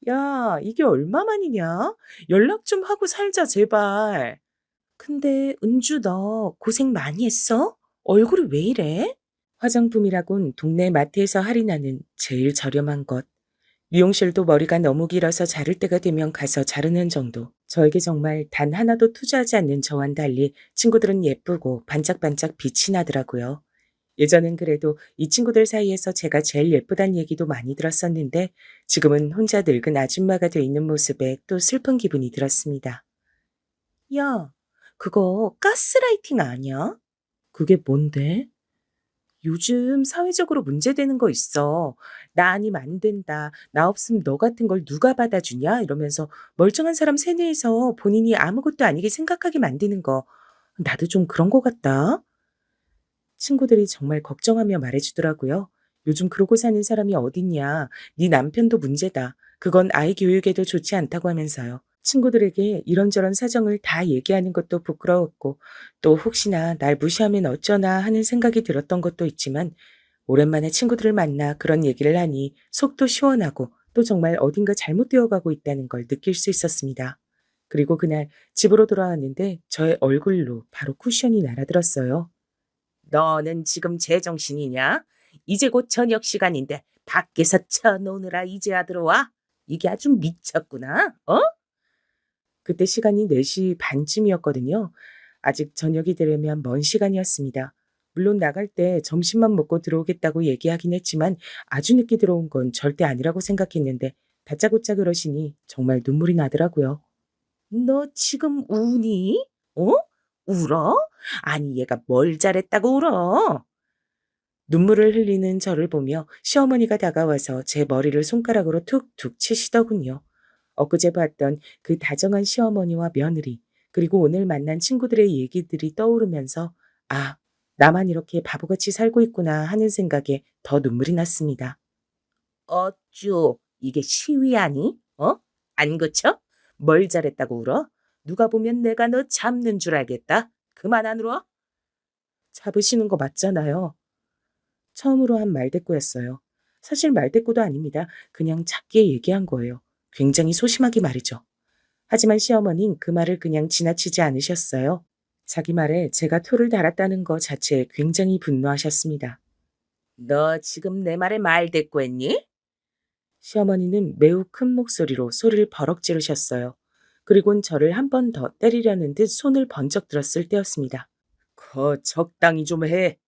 야, 이게 얼마만이냐? 연락 좀 하고 살자, 제발. 근데 은주 너 고생 많이 했어? 얼굴이 왜 이래? 화장품이라곤 동네 마트에서 할인하는 제일 저렴한 것. 미용실도 머리가 너무 길어서 자를 때가 되면 가서 자르는 정도. 저에게 정말 단 하나도 투자하지 않는 저와는 달리 친구들은 예쁘고 반짝반짝 빛이 나더라고요. 예전엔 그래도 이 친구들 사이에서 제가 제일 예쁘단 얘기도 많이 들었었는데 지금은 혼자 늙은 아줌마가 돼 있는 모습에 또 슬픈 기분이 들었습니다. 야, 그거 가스라이팅 아니야? 그게 뭔데? 요즘 사회적으로 문제되는 거 있어. 나 아니면 안 된다. 나 없으면 너 같은 걸 누가 받아주냐? 이러면서 멀쩡한 사람 세뇌해서 본인이 아무것도 아니게 생각하게 만드는 거. 나도 좀 그런 거 같다. 친구들이 정말 걱정하며 말해주더라고요. 요즘 그러고 사는 사람이 어딨냐. 네 남편도 문제다. 그건 아이 교육에도 좋지 않다고 하면서요. 친구들에게 이런저런 사정을 다 얘기하는 것도 부끄러웠고 또 혹시나 날 무시하면 어쩌나 하는 생각이 들었던 것도 있지만 오랜만에 친구들을 만나 그런 얘기를 하니 속도 시원하고 또 정말 어딘가 잘못되어 가고 있다는 걸 느낄 수 있었습니다. 그리고 그날 집으로 돌아왔는데 저의 얼굴로 바로 쿠션이 날아들었어요. 너는 지금 제정신이냐? 이제 곧 저녁 시간인데 밖에서 쳐노느라 이제야 들어와? 이게 아주 미쳤구나. 어? 그때 시간이 4시 반쯤이었거든요. 아직 저녁이 되려면 먼 시간이었습니다. 물론 나갈 때 점심만 먹고 들어오겠다고 얘기하긴 했지만 아주 늦게 들어온 건 절대 아니라고 생각했는데 다짜고짜 그러시니 정말 눈물이 나더라고요. 너 지금 우니? 어? 울어? 아니 얘가 뭘 잘했다고 울어? 눈물을 흘리는 저를 보며 시어머니가 다가와서 제 머리를 손가락으로 툭툭 치시더군요. 엊그제 봤던 그 다정한 시어머니와 며느리, 그리고 오늘 만난 친구들의 얘기들이 떠오르면서 아, 나만 이렇게 바보같이 살고 있구나 하는 생각에 더 눈물이 났습니다. 어쭈, 이게 시위 아니? 어? 안 그쳐? 뭘 잘했다고 울어? 누가 보면 내가 너 잡는 줄 알겠다. 그만 안 울어? 잡으시는 거 맞잖아요. 처음으로 한 말대꾸였어요. 사실 말대꾸도 아닙니다. 그냥 작게 얘기한 거예요. 굉장히 소심하게 말이죠. 하지만 시어머니는 그 말을 그냥 지나치지 않으셨어요. 자기 말에 제가 토를 달았다는 것 자체에 굉장히 분노하셨습니다. 너 지금 내 말에 말 대꾸했니? 시어머니는 매우 큰 목소리로 소리를 버럭 지르셨어요. 그리곤 저를 한 번 더 때리려는 듯 손을 번쩍 들었을 때였습니다. 적당히 좀 해.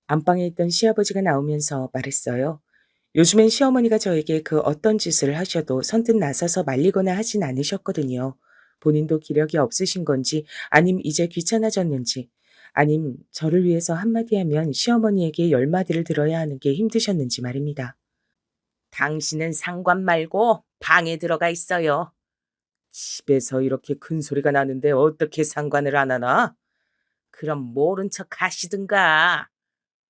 안방에 있던 시아버지가 나오면서 말했어요. 요즘엔 시어머니가 저에게 그 어떤 짓을 하셔도 선뜻 나서서 말리거나 하진 않으셨거든요. 본인도 기력이 없으신 건지, 아님 이제 귀찮아졌는지, 아님 저를 위해서 한마디 하면 시어머니에게 열 마디를 들어야 하는 게 힘드셨는지 말입니다. 당신은 상관 말고 방에 들어가 있어요. 집에서 이렇게 큰 소리가 나는데 어떻게 상관을 안 하나? 그럼 모른 척 하시든가.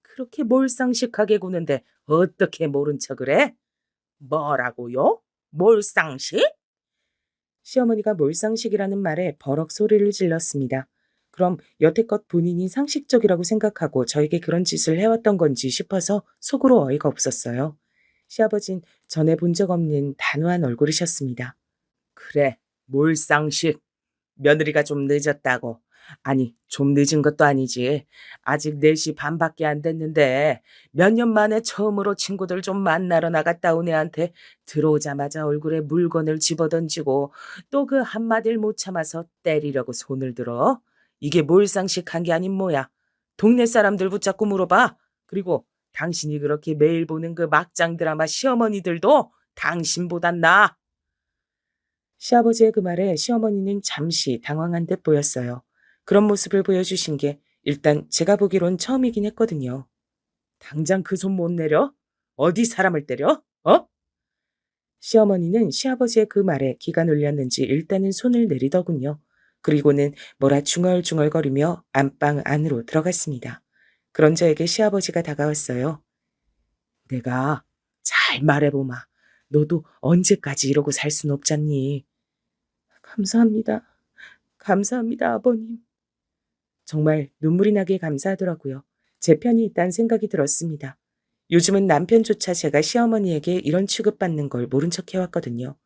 그렇게 몰상식하게 구는데 어떻게 모른 척을 해? 뭐라고요? 몰상식? 시어머니가 몰상식이라는 말에 버럭 소리를 질렀습니다. 그럼 여태껏 본인이 상식적이라고 생각하고 저에게 그런 짓을 해왔던 건지 싶어서 속으로 어이가 없었어요. 시아버진 전에 본 적 없는 단호한 얼굴이셨습니다. 그래, 몰상식. 며느리가 좀 늦었다고. 아니, 좀 늦은 것도 아니지. 아직 4시 반밖에 안 됐는데 몇 년 만에 처음으로 친구들 좀 만나러 나갔다 온 애한테 들어오자마자 얼굴에 물건을 집어던지고 또 그 한마디를 못 참아서 때리려고 손을 들어. 이게 몰상식한 게 아닌 뭐야. 동네 사람들 붙잡고 물어봐. 그리고 당신이 그렇게 매일 보는 그 막장 드라마 시어머니들도 당신보단 나아. 시아버지의 그 말에 시어머니는 잠시 당황한 듯 보였어요. 그런 모습을 보여주신 게 일단 제가 보기론 처음이긴 했거든요. 당장 그 손 못 내려? 어디 사람을 때려? 어? 시어머니는 시아버지의 그 말에 기가 눌렸는지 일단은 손을 내리더군요. 그리고는 뭐라 중얼중얼거리며 안방 안으로 들어갔습니다. 그런 저에게 시아버지가 다가왔어요. 내가 잘 말해보마. 너도 언제까지 이러고 살 순 없잖니. 감사합니다. 감사합니다, 아버님. 정말 눈물이 나게 감사하더라고요. 제 편이 있다는 생각이 들었습니다. 요즘은 남편조차 제가 시어머니에게 이런 취급받는 걸 모른 척 해왔거든요.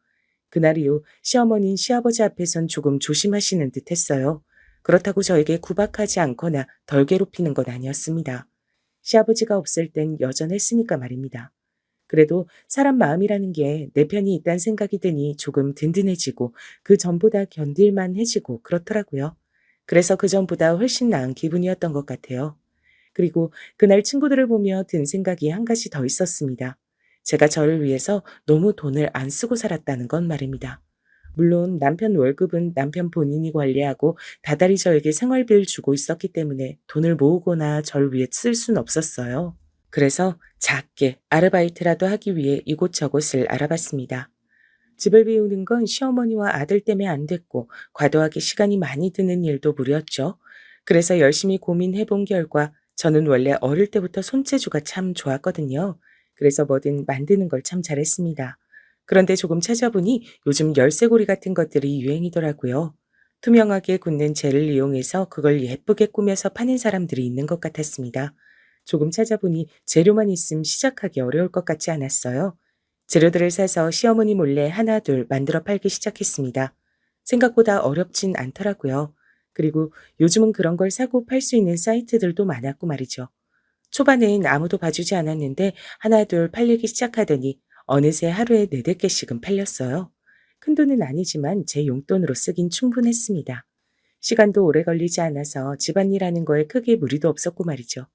그날 이후 시어머니는 시아버지 앞에선 조금 조심하시는 듯 했어요. 그렇다고 저에게 구박하지 않거나 덜 괴롭히는 건 아니었습니다. 시아버지가 없을 땐 여전했으니까 말입니다. 그래도 사람 마음이라는 게 내 편이 있다는 생각이 드니 조금 든든해지고 그 전보다 견딜만해지고 그렇더라고요. 그래서 그 전보다 훨씬 나은 기분이었던 것 같아요. 그리고 그날 친구들을 보며 든 생각이 한 가지 더 있었습니다. 제가 저를 위해서 너무 돈을 안 쓰고 살았다는 건 말입니다. 물론 남편 월급은 남편 본인이 관리하고 다달이 저에게 생활비를 주고 있었기 때문에 돈을 모으거나 저를 위해 쓸 순 없었어요. 그래서 작게 아르바이트라도 하기 위해 이곳저곳을 알아봤습니다. 집을 비우는 건 시어머니와 아들 때문에 안 됐고 과도하게 시간이 많이 드는 일도 무리였죠. 그래서 열심히 고민해 본 결과 저는 원래 어릴 때부터 손재주가 참 좋았거든요. 그래서 뭐든 만드는 걸 참 잘했습니다. 그런데 조금 찾아보니 요즘 열쇠고리 같은 것들이 유행이더라고요. 투명하게 굳는 젤을 이용해서 그걸 예쁘게 꾸며서 파는 사람들이 있는 것 같았습니다. 조금 찾아보니 재료만 있음 시작하기 어려울 것 같지 않았어요. 재료들을 사서 시어머니 몰래 하나 둘 만들어 팔기 시작했습니다. 생각보다 어렵진 않더라고요. 그리고 요즘은 그런 걸 사고 팔 수 있는 사이트들도 많았고 말이죠. 초반엔 아무도 봐주지 않았는데 하나 둘 팔리기 시작하더니 어느새 하루에 4-5개씩은 팔렸어요. 큰돈은 아니지만 제 용돈으로 쓰긴 충분했습니다. 시간도 오래 걸리지 않아서 집안일하는 거에 크게 무리도 없었고 말이죠.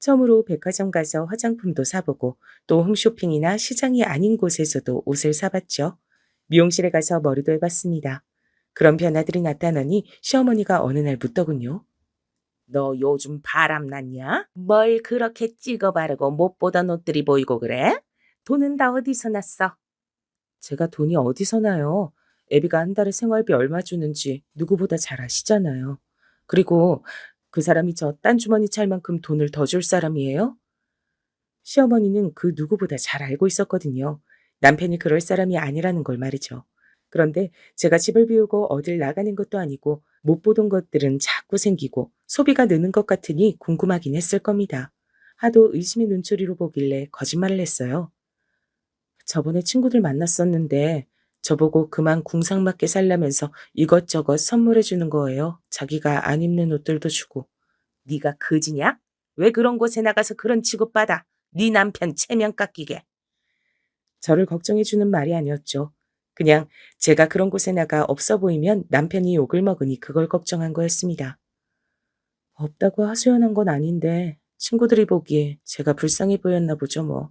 처음으로 백화점 가서 화장품도 사보고 또 홈쇼핑이나 시장이 아닌 곳에서도 옷을 사봤죠. 미용실에 가서 머리도 해봤습니다. 그런 변화들이 나타나니 시어머니가 어느 날 묻더군요. 너 요즘 바람 났냐? 뭘 그렇게 찍어 바르고 못 보던 옷들이 보이고 그래? 돈은 다 어디서 났어? 제가 돈이 어디서 나요? 애비가 한 달에 생활비 얼마 주는지 누구보다 잘 아시잖아요. 그리고 그 사람이 저 딴 주머니 찰 만큼 돈을 더 줄 사람이에요? 시어머니는 그 누구보다 잘 알고 있었거든요. 남편이 그럴 사람이 아니라는 걸 말이죠. 그런데 제가 집을 비우고 어딜 나가는 것도 아니고 못 보던 것들은 자꾸 생기고 소비가 느는 것 같으니 궁금하긴 했을 겁니다. 하도 의심의 눈초리로 보길래 거짓말을 했어요. 저번에 친구들 만났었는데 저보고 그만 궁상맞게 살라면서 이것저것 선물해 주는 거예요. 자기가 안 입는 옷들도 주고. 네가 그지냐? 왜 그런 곳에 나가서 그런 취급받아? 네 남편 체면 깎이게. 저를 걱정해주는 말이 아니었죠. 그냥 제가 그런 곳에 나가 없어 보이면 남편이 욕을 먹으니 그걸 걱정한 거였습니다. 없다고 하소연한 건 아닌데 친구들이 보기에 제가 불쌍해 보였나 보죠 뭐.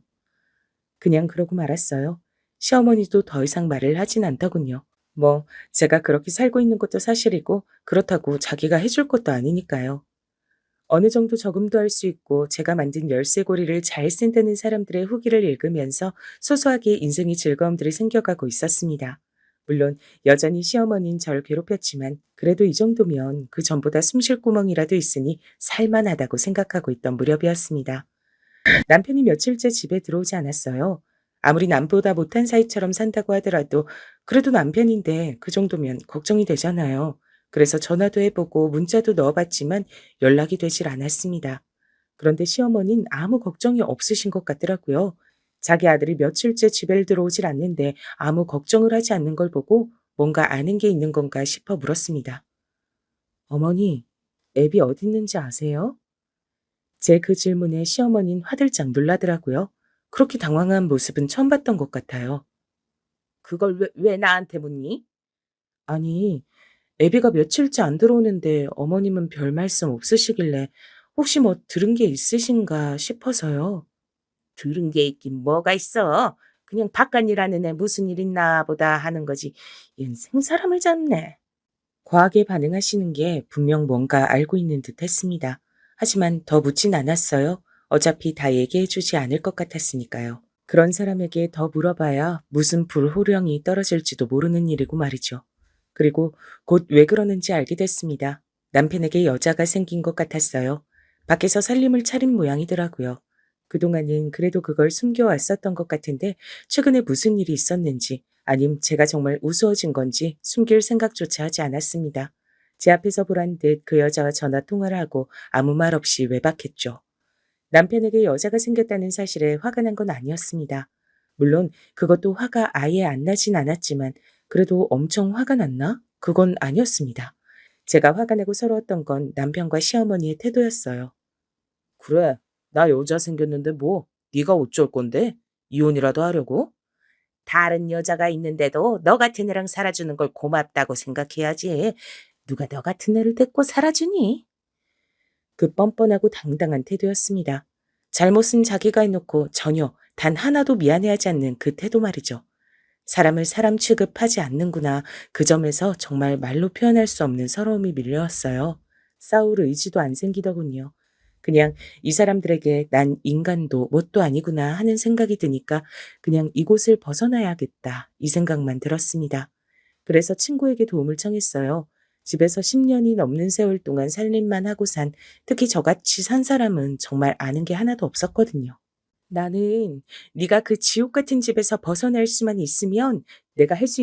그냥 그러고 말았어요. 시어머니도 더 이상 말을 하진 않더군요. 뭐 제가 그렇게 살고 있는 것도 사실이고 그렇다고 자기가 해줄 것도 아니니까요. 어느 정도 적응도 할 수 있고 제가 만든 열쇠고리를 잘 쓴다는 사람들의 후기를 읽으면서 소소하게 인생의 즐거움들이 생겨가고 있었습니다. 물론 여전히 시어머니는 저를 괴롭혔지만 그래도 이 정도면 그 전보다 숨쉴 구멍이라도 있으니 살만하다고 생각하고 있던 무렵이었습니다. 남편이 며칠째 집에 들어오지 않았어요. 아무리 남보다 못한 사이처럼 산다고 하더라도 그래도 남편인데 그 정도면 걱정이 되잖아요. 그래서 전화도 해보고 문자도 넣어봤지만 연락이 되질 않았습니다. 그런데 시어머니는 아무 걱정이 없으신 것 같더라고요. 자기 아들이 며칠째 집에 들어오질 않는데 아무 걱정을 하지 않는 걸 보고 뭔가 아는 게 있는 건가 싶어 물었습니다. 어머니, 애비 어디 있는지 아세요? 제 그 질문에 시어머니는 화들짝 놀라더라고요. 그렇게 당황한 모습은 처음 봤던 것 같아요. 그걸 왜 나한테 묻니? 아니, 애비가 며칠째 안 들어오는데 어머님은 별 말씀 없으시길래 혹시 뭐 들은 게 있으신가 싶어서요. 들은 게 있긴 뭐가 있어. 그냥 바깥 일하는 애 무슨 일 있나 보다 하는 거지. 얜 생사람을 잡네. 과하게 반응하시는 게 분명 뭔가 알고 있는 듯 했습니다. 하지만 더 묻진 않았어요. 어차피 다 얘기해주지 않을 것 같았으니까요. 그런 사람에게 더 물어봐야 무슨 불호령이 떨어질지도 모르는 일이고 말이죠. 그리고 곧 왜 그러는지 알게 됐습니다. 남편에게 여자가 생긴 것 같았어요. 밖에서 살림을 차린 모양이더라고요. 그동안은 그래도 그걸 숨겨왔었던 것 같은데 최근에 무슨 일이 있었는지 아님 제가 정말 우스워진 건지 숨길 생각조차 하지 않았습니다. 제 앞에서 보란 듯 그 여자와 전화 통화를 하고 아무 말 없이 외박했죠. 남편에게 여자가 생겼다는 사실에 화가 난 건 아니었습니다. 물론 그것도 화가 아예 안 나진 않았지만 그래도 엄청 화가 났나? 그건 아니었습니다. 제가 화가 나고 서러웠던 건 남편과 시어머니의 태도였어요. 그래, 나 여자 생겼는데 뭐 네가 어쩔 건데? 이혼이라도 하려고? 다른 여자가 있는데도 너 같은 애랑 살아주는 걸 고맙다고 생각해야지. 누가 너 같은 애를 데리고 살아주니? 그 뻔뻔하고 당당한 태도였습니다. 잘못은 자기가 해놓고 전혀 단 하나도 미안해하지 않는 그 태도 말이죠. 사람을 사람 취급하지 않는구나. 그 점에서 정말 말로 표현할 수 없는 서러움이 밀려왔어요. 싸울 의지도 안 생기더군요. 그냥 이 사람들에게 난 인간도 뭣도 아니구나 하는 생각이 드니까 그냥 이곳을 벗어나야겠다 이 생각만 들었습니다. 그래서 친구에게 도움을 청했어요. 집에서 10년이 넘는 세월 동안 살림만 하고 산 특히 저같이 산 사람은 정말 아는 게 하나도 없었거든요. 나는 네가 그 지옥 같은 집에서 벗어날 수만 있으면 내가 할 수